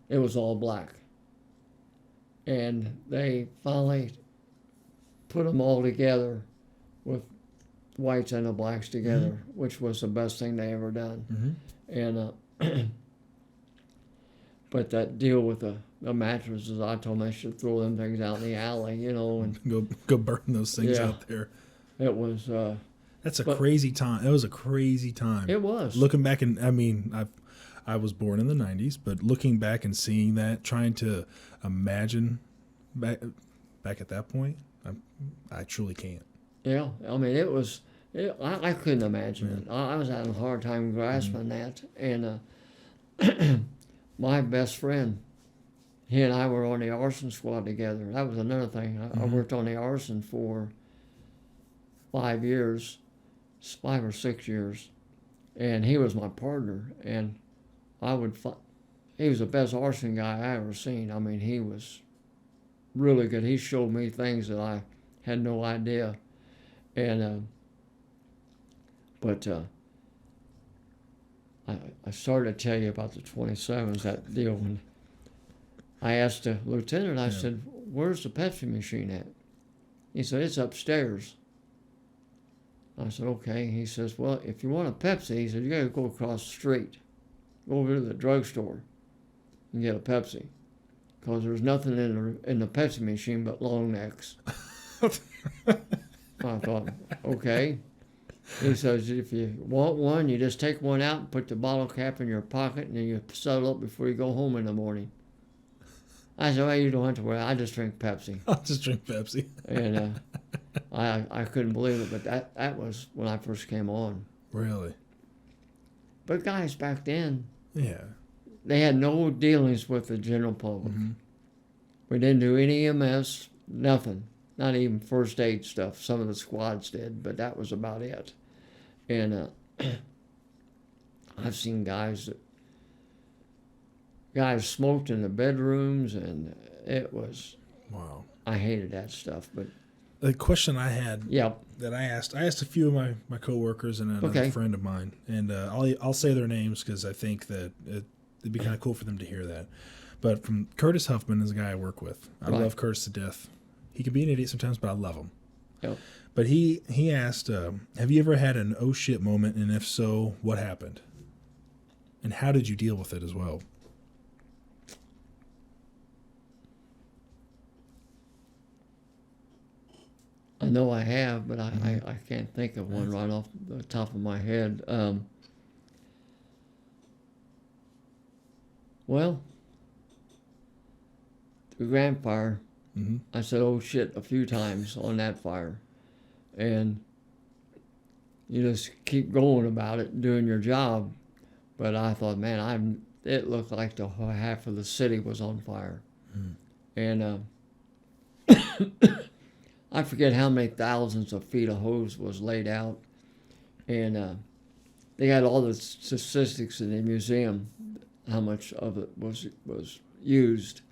it was all black. And they finally put them all together with whites and the blacks together, which was the best thing they ever done. And but that deal with the mattresses, I told them they should throw them things out in the alley, you know, and Go burn those things Yeah. out there. it was That's a But- crazy time. That was a crazy time. it was. Looking back, and I mean, I was born in the 90s, but looking back and seeing that, trying to imagine back at that point, I truly can't. Yeah, I mean, I couldn't imagine it. I was having a hard time grasping that. And my best friend, he and I were on the arson squad together. That was another thing. I worked on the arson for 5 years, 5 or 6 years, and he was my partner. And he was the best arson guy I ever seen. I mean, he was really good. He showed me things that I had no idea. And I started to tell you about the 27s, that deal when I asked the lieutenant, I said, "Where's the Pepsi machine at?" He said, "It's upstairs." I said, "Okay." He says, "Well, if you want a Pepsi," he said, "you got to go across the street. Go over to the drugstore and get a Pepsi. Because there's nothing in the Pepsi machine but long necks." I thought, okay. He says, "If you want one, you just take one out and put the bottle cap in your pocket, and then you settle up before you go home in the morning." I said, "Well, you don't have to worry. I just drink Pepsi." I'll just drink Pepsi. And I couldn't believe it, but that was when I first came on. Really? But guys back then, Yeah. they had no dealings with the general public. We didn't do any EMS, nothing. Not even first aid stuff. Some of the squads did, but that was about it. And I've seen guys smoked in the bedrooms, and it was, Wow. I hated that stuff. But The question I had yeah, that I asked a few of my coworkers and another friend of mine, and I'll say their names because I think that it'd be kind of cool for them to hear that. But from Curtis Huffman is a guy I work with. I love Curtis to death. He can be an idiot sometimes, but I love him. Yep. But he asked, have you ever had an oh shit moment, and if so, what happened? And how did you deal with it as well? I know I have, but I can't think of one right off the top of my head. Well, the Grand Fire, I said, "Oh shit," a few times on that fire. And you just keep going about it, doing your job. But I thought, man, it looked like the whole half of the city was on fire. And I forget how many thousands of feet of hose was laid out. And they had all the statistics in the museum, how much of it was used.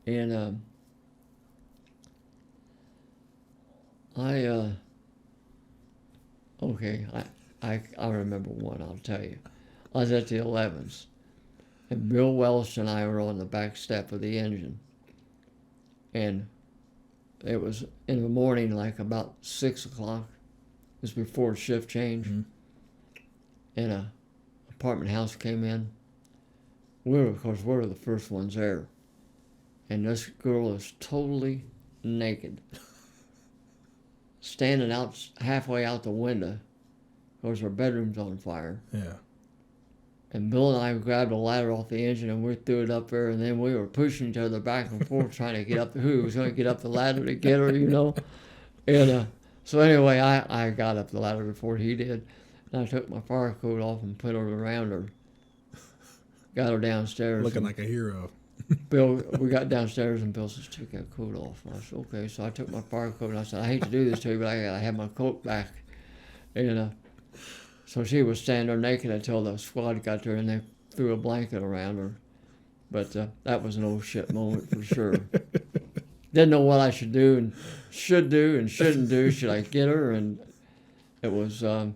And I remember one, I'll tell you. I was at the 11s, and Bill Welsh and I were on the back step of the engine. And it was in the morning, like about 6 o'clock. It was before shift change. Mm-hmm. And a apartment house came in. Of course, we were the first ones there. And this girl was totally naked, standing out halfway out the window. Of course, her bedroom's on fire. Yeah. And Bill and I grabbed a ladder off the engine and we threw it up there, and then we were pushing each other back and forth trying to get up. Who was going to get up the ladder to get her, you know? And so anyway, I got up the ladder before he did. And I took my fire coat off and put it around her. Got her downstairs. Looking like a hero. Bill, we got downstairs and Bill says, take that coat off. And I said, okay. So I took my fire coat and I said, I hate to do this to you, but I got to have my coat back. And so she was standing there naked until the squad got there and they threw a blanket around her. But that was an old shit moment for sure. Didn't know what I should do and shouldn't do. Should I get her? And it was, and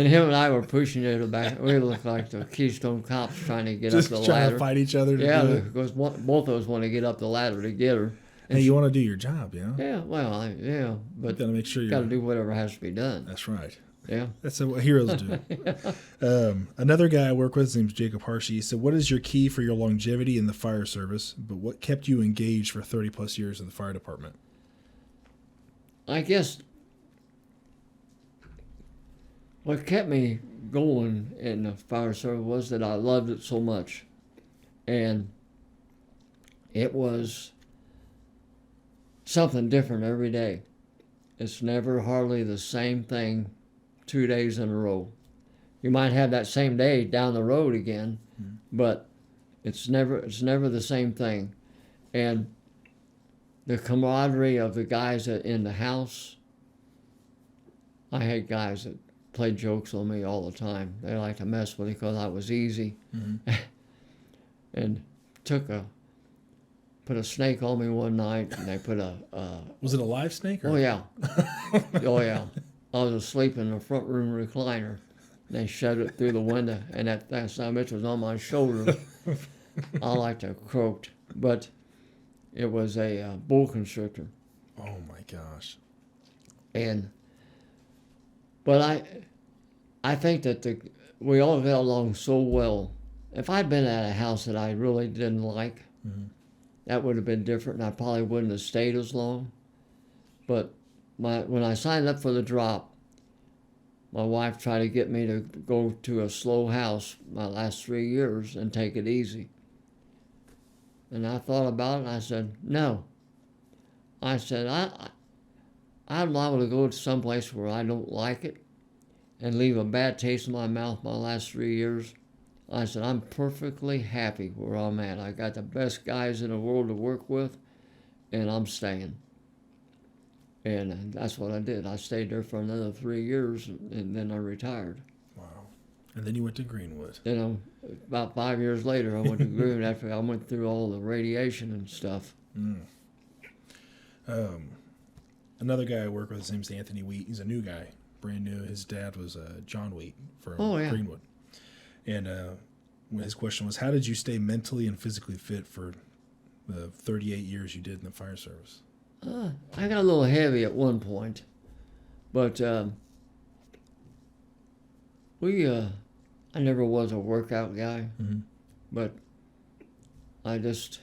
him and I were pushing her back. We looked like the Keystone Cops trying to get just up the trying ladder. To fight each other. Yeah, because both of us want to get up the ladder to get her. And you want to do your job, you know? Yeah, well, yeah, but got to make sure you got to do whatever has to be done. That's right. Yeah. That's what heroes do. Another guy I work with, his name's Jacob Harshey. He said, what is your key for your longevity in the fire service, but what kept you engaged for 30 plus years in the fire department? I guess what kept me going in the fire service was that I loved it so much. And it was something different every day. It's never hardly the same thing 2 days in a row. You might have that same day down the road again, but it's never the same thing. And the camaraderie of the guys in the house, I had guys that played jokes on me all the time. They liked to mess with me because I was easy. Mm-hmm. And put a snake on me one night, and they put Was it a live snake? Or? Oh, yeah. Oh, yeah. I was asleep in the front room recliner. They shoved it through the window, and that son of a bitch was on my shoulder. I like to croaked, but it was a bull constrictor. Oh, my gosh. But I think that we all got along so well. If I'd been at a house that I really didn't like, mm-hmm. that would have been different, and I probably wouldn't have stayed as long. But when I signed up for the drop, my wife tried to get me to go to a slow house my last 3 years and take it easy. And I thought about it, and I said, no. I said, I'm liable to go to someplace where I don't like it and leave a bad taste in my mouth my last 3 years. I said, I'm perfectly happy where I'm at. I got the best guys in the world to work with, and I'm staying. And that's what I did. I stayed there for another 3 years, and then I retired. Wow. And then you went to Greenwood. Then about 5 years later, I went to Greenwood after I went through all the radiation and stuff. Mm. Another guy I work with, his name's Anthony Wheat. He's a new guy, brand new. His dad was John Wheat from Greenwood. And his question was, how did you stay mentally and physically fit for the 38 years you did in the fire service? I got a little heavy at one point, but I never was a workout guy, mm-hmm. but I just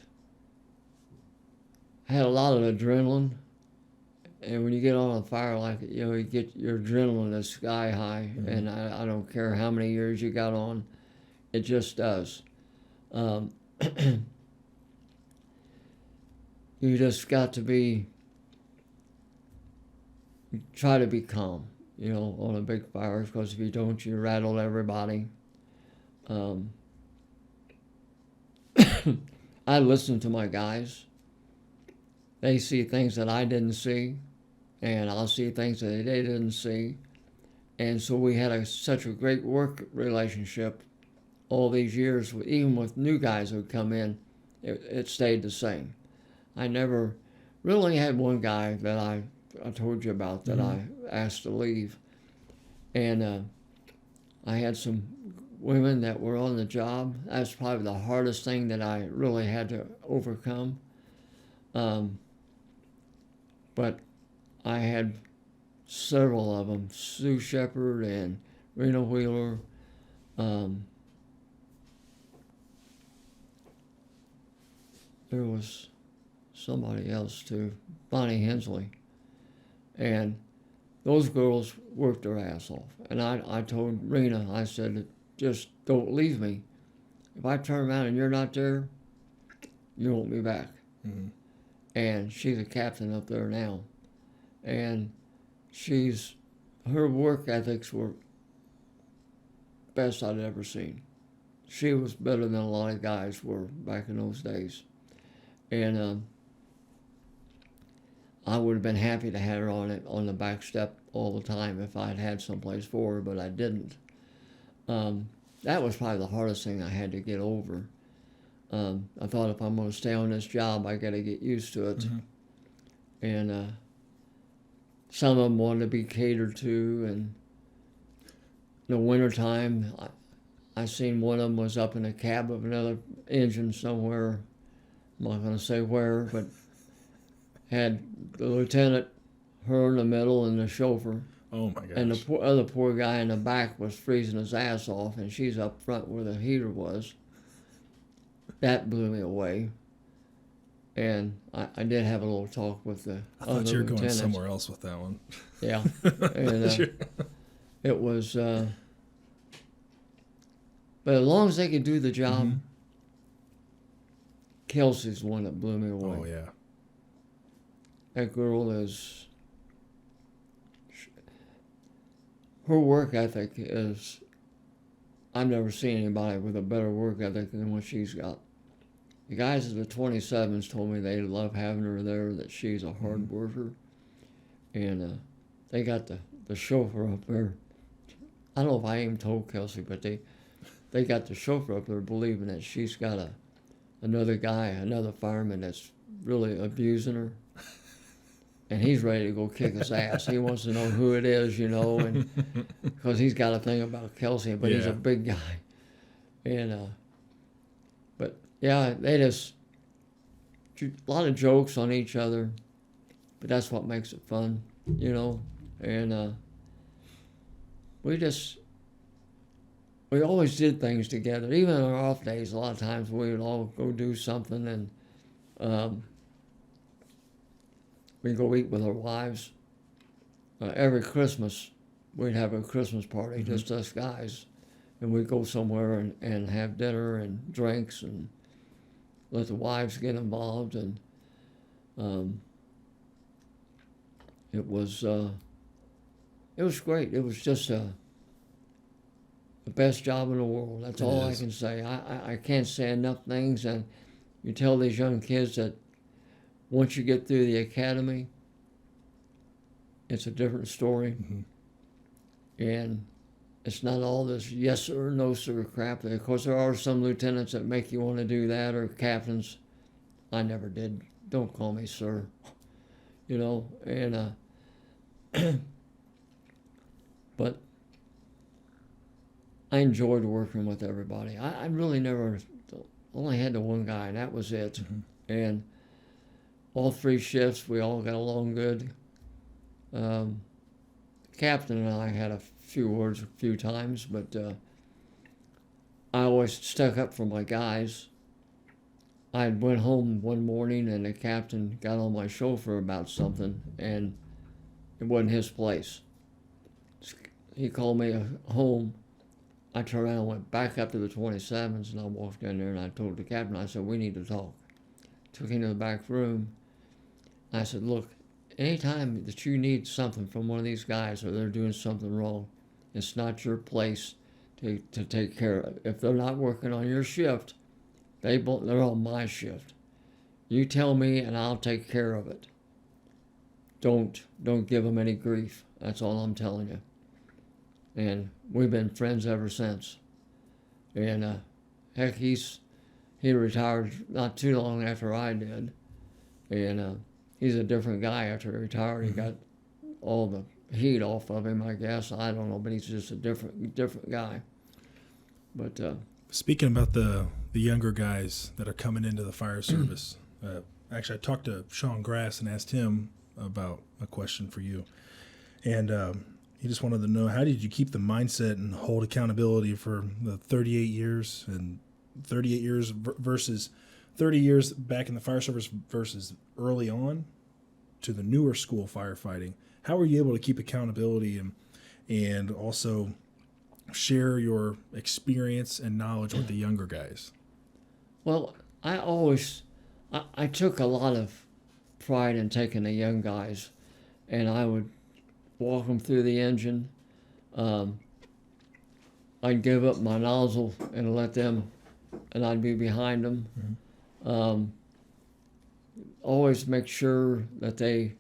had a lot of adrenaline. And when you get on a fire, like, you get your adrenaline is sky high, mm-hmm. and I don't care how many years you got on, it just does. You just got to try to be calm, on a big fire, because if you don't, you rattle everybody. I listen to my guys. They see things that I didn't see, and I'll see things that they didn't see. And so we had such a great work relationship all these years. Even with new guys who would come in, it stayed the same. I never really had one guy that I told you about that mm-hmm. I asked to leave. And I had some women that were on the job. That's probably the hardest thing that I really had to overcome. But I had several of them, Sue Shepherd and Rena Wheeler. There was somebody else too, Bonnie Hensley. And those girls worked their ass off. And I told Rena, I said, just don't leave me. If I turn around and you're not there, you won't be back. Mm-hmm. And she's a captain up there now. And her work ethics were best I'd ever seen. She was better than a lot of guys were back in those days. And I would have been happy to have her on the back step all the time if I'd had someplace for her, but I didn't. That was probably the hardest thing I had to get over. I thought if I'm going to stay on this job, I got to get used to it. Mm-hmm. And some of them wanted to be catered to, and in the wintertime, I seen one of them was up in the cab of another engine somewhere. I'm not going to say where, but had the lieutenant, her in the middle, and the chauffeur. Oh, my gosh. And the other poor guy in the back was freezing his ass off, and she's up front where the heater was. That blew me away. And I did have a little talk with the I thought you were going somewhere else with that one. Yeah. And it was... but as long as they could do the job... Mm-hmm. Kelsey's the one that blew me away. Oh, yeah. That girl is... Her work ethic is... I've never seen anybody with a better work ethic than what she's got. The guys at the 27s told me they love having her there, that she's a hard worker. And they got the chauffeur up there. I don't know if I even told Kelsey, but they got the chauffeur up there believing that she's got another guy, another fireman that's really abusing her. And he's ready to go kick his ass. He wants to know who it is, and because he's got a thing about Kelsey, but he's a big guy. And but yeah, they just a lot of jokes on each other, but that's what makes it fun, And we always did things together. Even on our off days, a lot of times we would all go do something, and we'd go eat with our wives. Every Christmas, we'd have a Christmas party, mm-hmm. just us guys. And we'd go somewhere and have dinner and drinks and let the wives get involved. And it was great. It was just the best job in the world. That's all I can say. I can't say enough things. And you tell these young kids that once you get through the academy, it's a different story. Mm-hmm. And it's not all this yes sir, no sir crap. Of course, there are some lieutenants that make you want to do that, or captains. I never did. Don't call me sir. And but I enjoyed working with everybody. I really never only had the one guy, and that was it. Mm-hmm. And all three shifts, we all got along good. The captain and I had a few words a few times, but I always stuck up for my guys. I went home one morning, and the captain got on my chauffeur about something, and it wasn't his place. He called me home. I turned around and went back up to the 27s, and I walked in there, and I told the captain, I said, we need to talk. Took him to the back room. I said, look, anytime that you need something from one of these guys or they're doing something wrong, it's not your place to take care of it. If they're not working on your shift, they're on my shift. You tell me and I'll take care of it. Don't give them any grief. That's all I'm telling you. And we've been friends ever since. And heck, he retired not too long after I did. And he's a different guy after he retired. He got all the heat off of him, I guess. I don't know, but he's just a different guy. But speaking about the younger guys that are coming into the fire service, actually I talked to Sean Grass and asked him about a question for you. And he just wanted to know, how did you keep the mindset and hold accountability for the 38 years and 38 years versus 30 years back in the fire service versus early on to the newer school firefighting? How were you able to keep accountability and also share your experience and knowledge with the younger guys? Well, I took a lot of pride in taking the young guys, and I would walk them through the engine. I'd give up my nozzle and let them, and I'd be behind them. Mm-hmm. Always make sure that they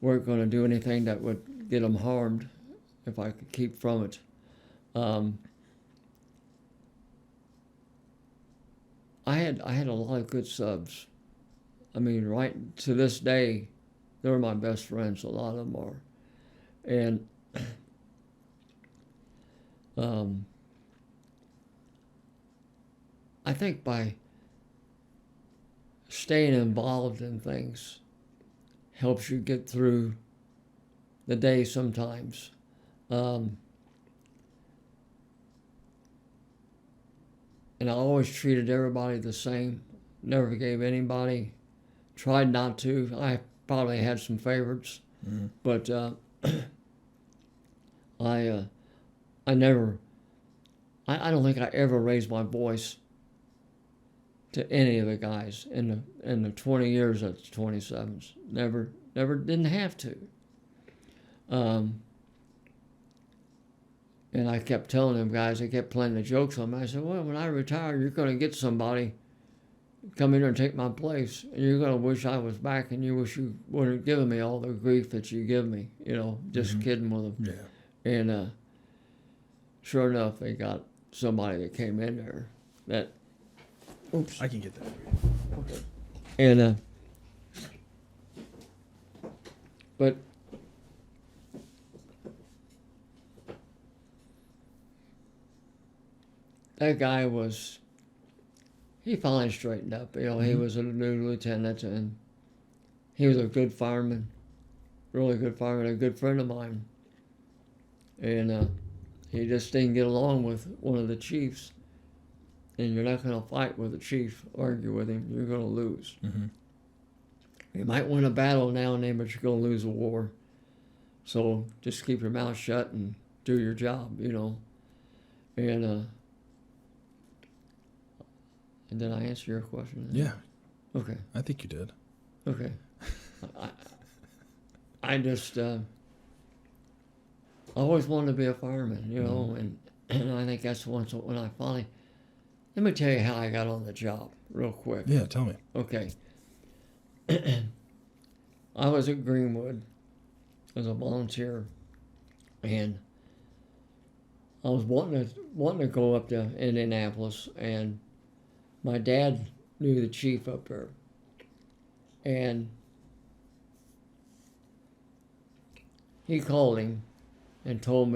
weren't going to do anything that would get them harmed if I could keep from it. I had a lot of good subs. I mean, right to this day, they're my best friends. A lot of them are. And I think by staying involved in things helps you get through the day sometimes. And I always treated everybody the same. Never gave anybody. Tried not to. I probably had some favorites, but I never. I don't think I ever raised my voice to any of the guys in the 20 years at the 27s. Never didn't have to. And I kept telling them guys, I kept playing the jokes on them. I said, well, when I retire, you're going to get somebody come in here and take my place, and you're going to wish I was back, and you wish you wouldn't have given me all the grief that you give me, just kidding with them. Yeah. And sure enough, they got somebody that came in there that, I can get that. Okay. And, but that guy he finally straightened up. He was a new lieutenant, and he was a good fireman, really good fireman, a good friend of mine. And he just didn't get along with one of the chiefs. And you're not going to fight with the chief, argue with him. You're going to lose. Mm-hmm. You might win a battle now and then, but you're going to lose a war. So just keep your mouth shut and do your job, And did I answer your question? Yeah. Okay. I think you did. Okay. I just I always wanted to be a fireman, and I think that's when I finally. Let me tell you how I got on the job, real quick. Yeah, tell me. Okay. I was at Greenwood as a volunteer, and I was wanting to go up to Indianapolis, and my dad knew the chief up there, and he called him and told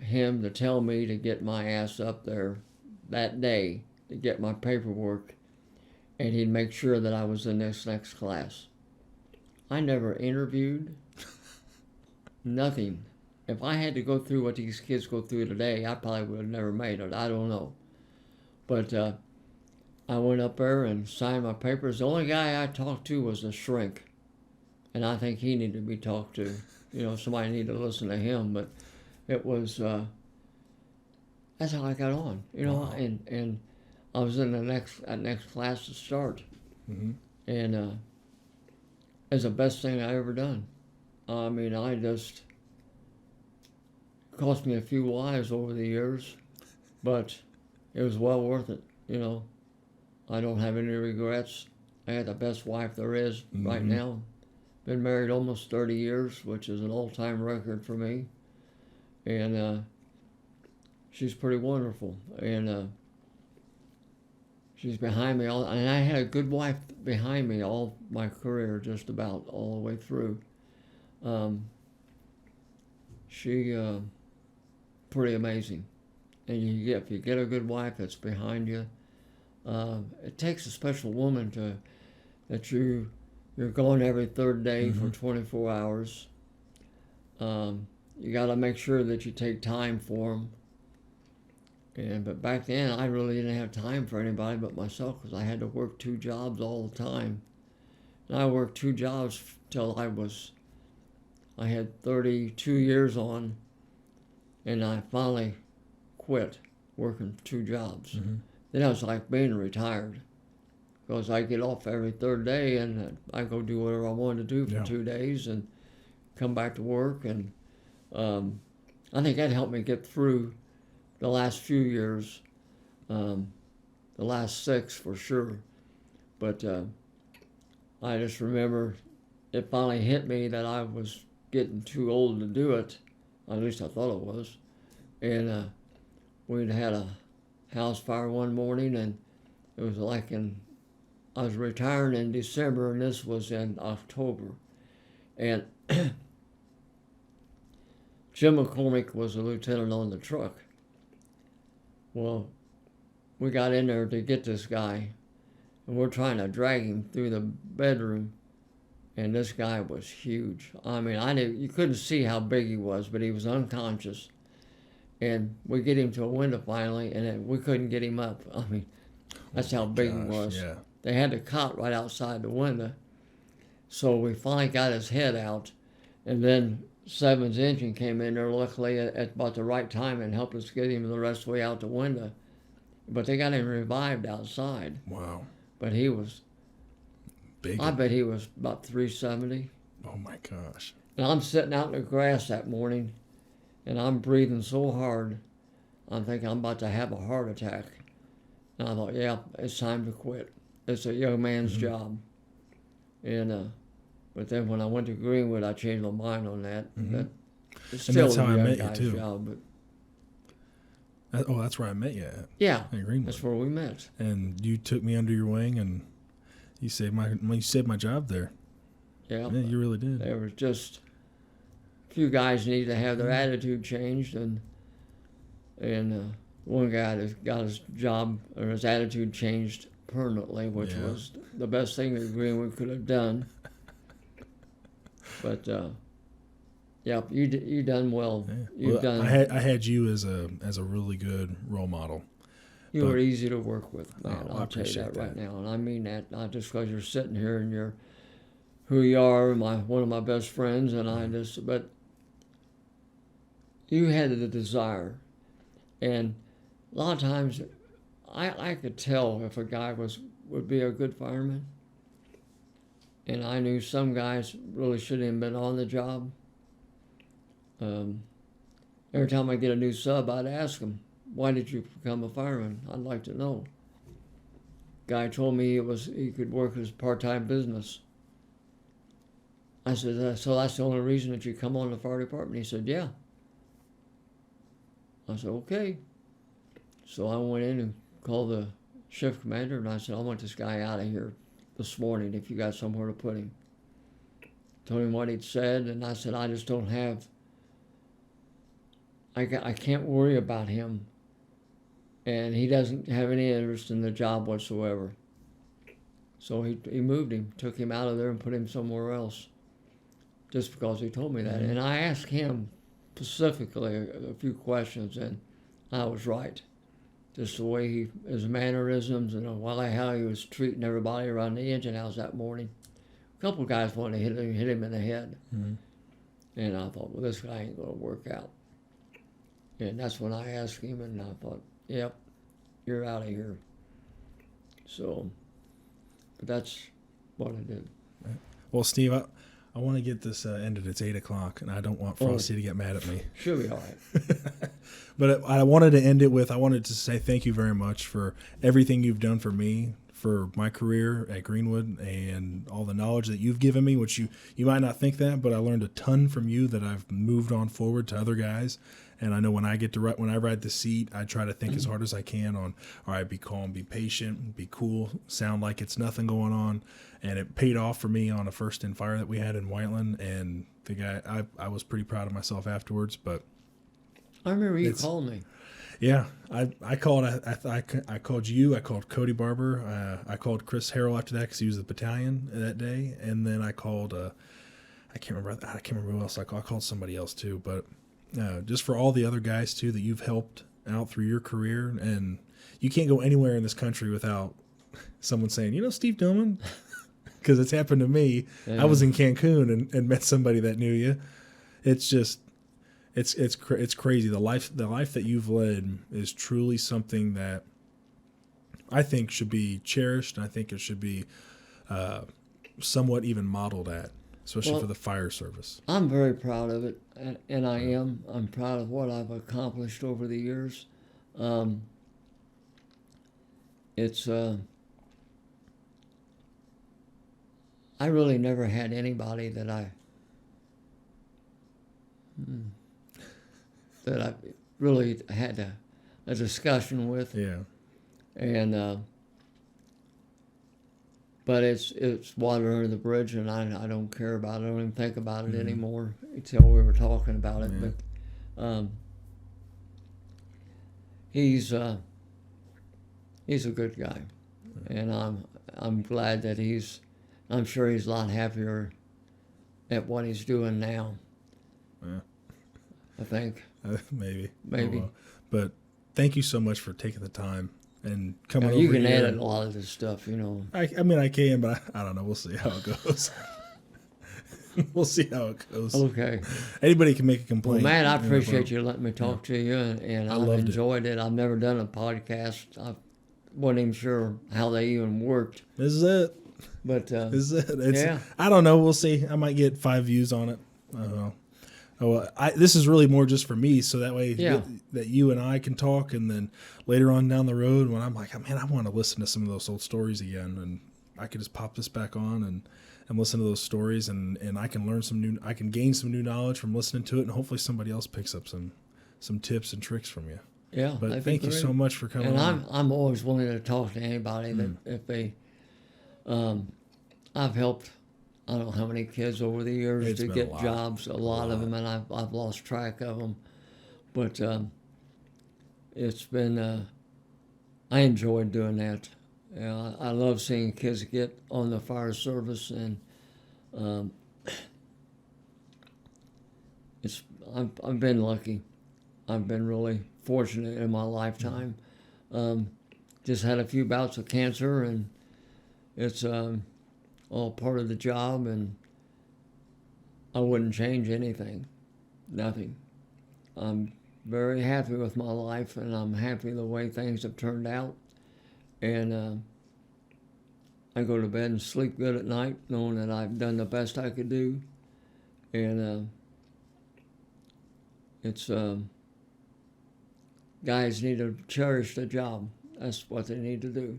him to tell me to get my ass up there that day to get my paperwork, and he'd make sure that I was in this next class. I never interviewed, nothing. If I had to go through what these kids go through today, I probably would have never made it. I don't know. But I went up there and signed my papers. The only guy I talked to was a shrink, and I think he needed to be talked to. Somebody needed to listen to him, but it was... that's how I got on, wow. and I was in the next class to start, mm-hmm. And it's the best thing I ever done. I mean, it cost me a few lives over the years, but it was well worth it. I don't have any regrets. I had the best wife there is mm-hmm. right now. Been married almost 30 years, which is an all-time record for me, and. She's pretty wonderful, and she's behind me and I had a good wife behind me all my career, just about all the way through. She pretty amazing, and if you get a good wife that's behind you, it takes a special woman that you You're going every third day for 24 hours. You got to make sure that you take time for them. But back then, I really didn't have time for anybody but myself because I had to work 2 jobs all the time. And I worked 2 jobs till I had 32 years on, and I finally quit working 2 jobs. Then I was like being retired because I get off every third day and I go do whatever I wanted to do for 2 days and come back to work. And I think that helped me get through the last few years, the last 6 for sure. But I just remember it finally hit me that I was getting too old to do it. At least I thought it was. And we'd had a house fire one morning, and it was like I was retiring in December, and this was in October. And Jim McCormick was a lieutenant on the truck. Well, we got in there to get this guy, and we're trying to drag him through the bedroom, and this guy was huge. I mean, you couldn't see how big he was, but he was unconscious. And we get him to a window finally, and we couldn't get him up. I mean, that's how big he was. Yeah. They had the cot right outside the window. So we finally got his head out, and then 7's engine came in there luckily at about the right time and helped us get him the rest of the way out the window. But they got him revived outside. Wow. But he was big. I bet he was about 370. Oh my gosh. And I'm sitting out in the grass that morning, and I'm breathing so hard, I'm thinking I'm about to have a heart attack. And I thought, yeah, it's time to quit. It's a young man's job. And but then when I went to Greenwood, I changed my mind on that. That it's still that's how a I young met you, guy's too. job. But That's where I met you at. yeah, In Greenwood. that's where we met. And you took me under your wing, and you saved my job there. Yeah, Yeah, you really did. there was just a few guys needed to have their attitude changed, and one guy that got his job or his attitude changed permanently, which was the best thing that Greenwood could have done. But yeah, you done well. Yeah. You've done. I had you as a really good role model. You were easy to work with, man. I I'll tell you appreciate that right that. now, and I mean that not just because you're sitting here and you're who you are, one of my best friends, and but you had the desire, and a lot of times, I could tell if a guy would be a good fireman, and I knew some guys really shouldn't have been on the job. Every time I get a new sub, I'd ask him, "Why did you become a fireman? I'd like to know." Guy told me he could work as part-time business. I said, "So that's the only reason that you come on the fire department?" He said, "Yeah." I said, "Okay." So I went in and called the shift commander, and I said, "I want this guy out of here this morning if you got somewhere to put him." Told him what he'd said, and I said, "I just don't have, I can't worry about him. And he doesn't have any interest in the job whatsoever." So he moved him, took him out of there and put him somewhere else, just because he told me that. And I asked him specifically a few questions, and I was right. Just the way his mannerisms and how he was treating everybody around the engine house that morning. A couple of guys wanted to hit him in the head. And I thought, well, this guy ain't going to work out. And that's when I asked him, and I thought, yep, you're out of here. So, but that's what I did. Well, Steve, I want to get this ended. It's 8 o'clock, and I don't want Frosty to get mad at me. She'll be all right. But I wanted to end it with, I wanted to say thank you very much for everything you've done for me, for my career at Greenwood, and all the knowledge that you've given me, which you might not think that, but I learned a ton from you that I've moved on forward to other guys. And I know when I ride the seat, I try to think as hard as I can on, all right, be calm, be patient, be cool, sound like it's nothing going on. And it paid off for me on a first in fire that we had in Whiteland. And the guy, I was pretty proud of myself afterwards. But I remember you called me. Yeah, I called. I called you. I called Cody Barber. I called Chris Harrell after that because he was the battalion that day, and then I called. I can't remember who else I called. I called somebody else too, but just for all the other guys too that you've helped out through your career, and you can't go anywhere in this country without someone saying, you know, Steve Dillman, because it's happened to me. Yeah. I was in Cancun and met somebody that knew you. It's just. It's crazy. The life that you've led is truly something that I think should be cherished, and I think it should be somewhat even modeled at, especially for the fire service. I'm very proud of it, and I am. I'm proud of what I've accomplished over the years. I really never had anybody that I really had a discussion with. Yeah. And but it's water under the bridge, and I don't care about it. I don't even think about it anymore until we were talking about it. Yeah. But he's a good guy, and I'm glad that I'm sure he's a lot happier at what he's doing now. Yeah. I think. Maybe. Oh, well. But thank you so much for taking the time and coming over. You can edit a lot of this stuff, you know. I mean, I can, but I don't know. We'll see how it goes. We'll see how it goes. Okay. Anybody can make a complaint. Well, Matt, I appreciate you letting me talk to you, and I've enjoyed it. I've never done a podcast. I wasn't even sure how they even worked. This is it. But this is it. Yeah. I don't know. We'll see. I might get 5 views on it. I don't know. This is really more just for me, so that way that you and I can talk, and then later on down the road when I'm like, man, I want to listen to some of those old stories again, and I can just pop this back on and listen to those stories, and I can learn I can gain some new knowledge from listening to it, and hopefully somebody else picks up some tips and tricks from you. Yeah, but thank you so much for coming. And I'm always willing to talk to anybody that if they, I've helped. I don't know how many kids over the years to get jobs, a lot of them, and I've lost track of them. But it's been, I enjoyed doing that. I love seeing kids get on the fire service, and I've been lucky. I've been really fortunate in my lifetime. Just had a few bouts of cancer, and it's all part of the job, and I wouldn't change anything, nothing. I'm very happy with my life, and I'm happy the way things have turned out, and I go to bed and sleep good at night knowing that I've done the best I could do, and it's guys need to cherish the job. That's what they need to do.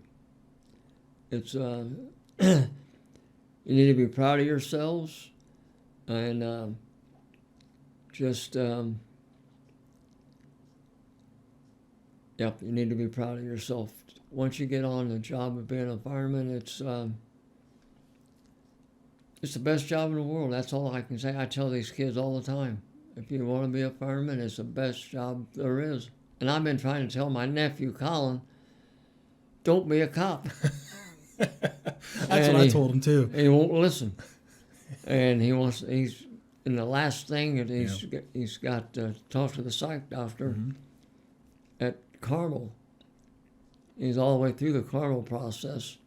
It's you need to be proud of yourselves, and you need to be proud of yourself. Once you get on the job of being a fireman, it's the best job in the world. That's all I can say. I tell these kids all the time, if you want to be a fireman, it's the best job there is. And I've been trying to tell my nephew, Colin, don't be a cop. That's what I told him too. He won't listen, and he's in the last thing, and he's got to talk to the psych doctor at Carmel. He's all the way through the Carmel process,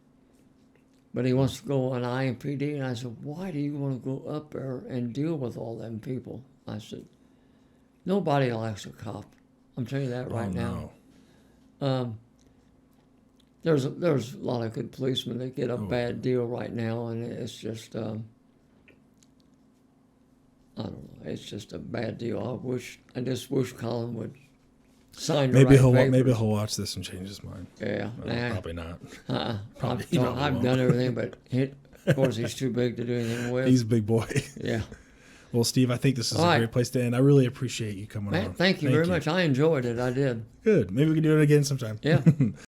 but he wants to go on IMPD, and I said, why do you want to go up there and deal with all them people? I said, nobody likes a cop. I'm telling you that right now. There's a lot of good policemen that get a bad deal right now, and it's just I don't know. It's just a bad deal. I just wish Colin would sign. Maybe he'll watch this and change his mind. Yeah, probably not. I've done everything, but of course he's too big to do anything with. He's a big boy. Yeah. Well, Steve, I think this is a great place to end. I really appreciate you coming on. Thank you very much. I enjoyed it. I did. Good. Maybe we can do it again sometime. Yeah.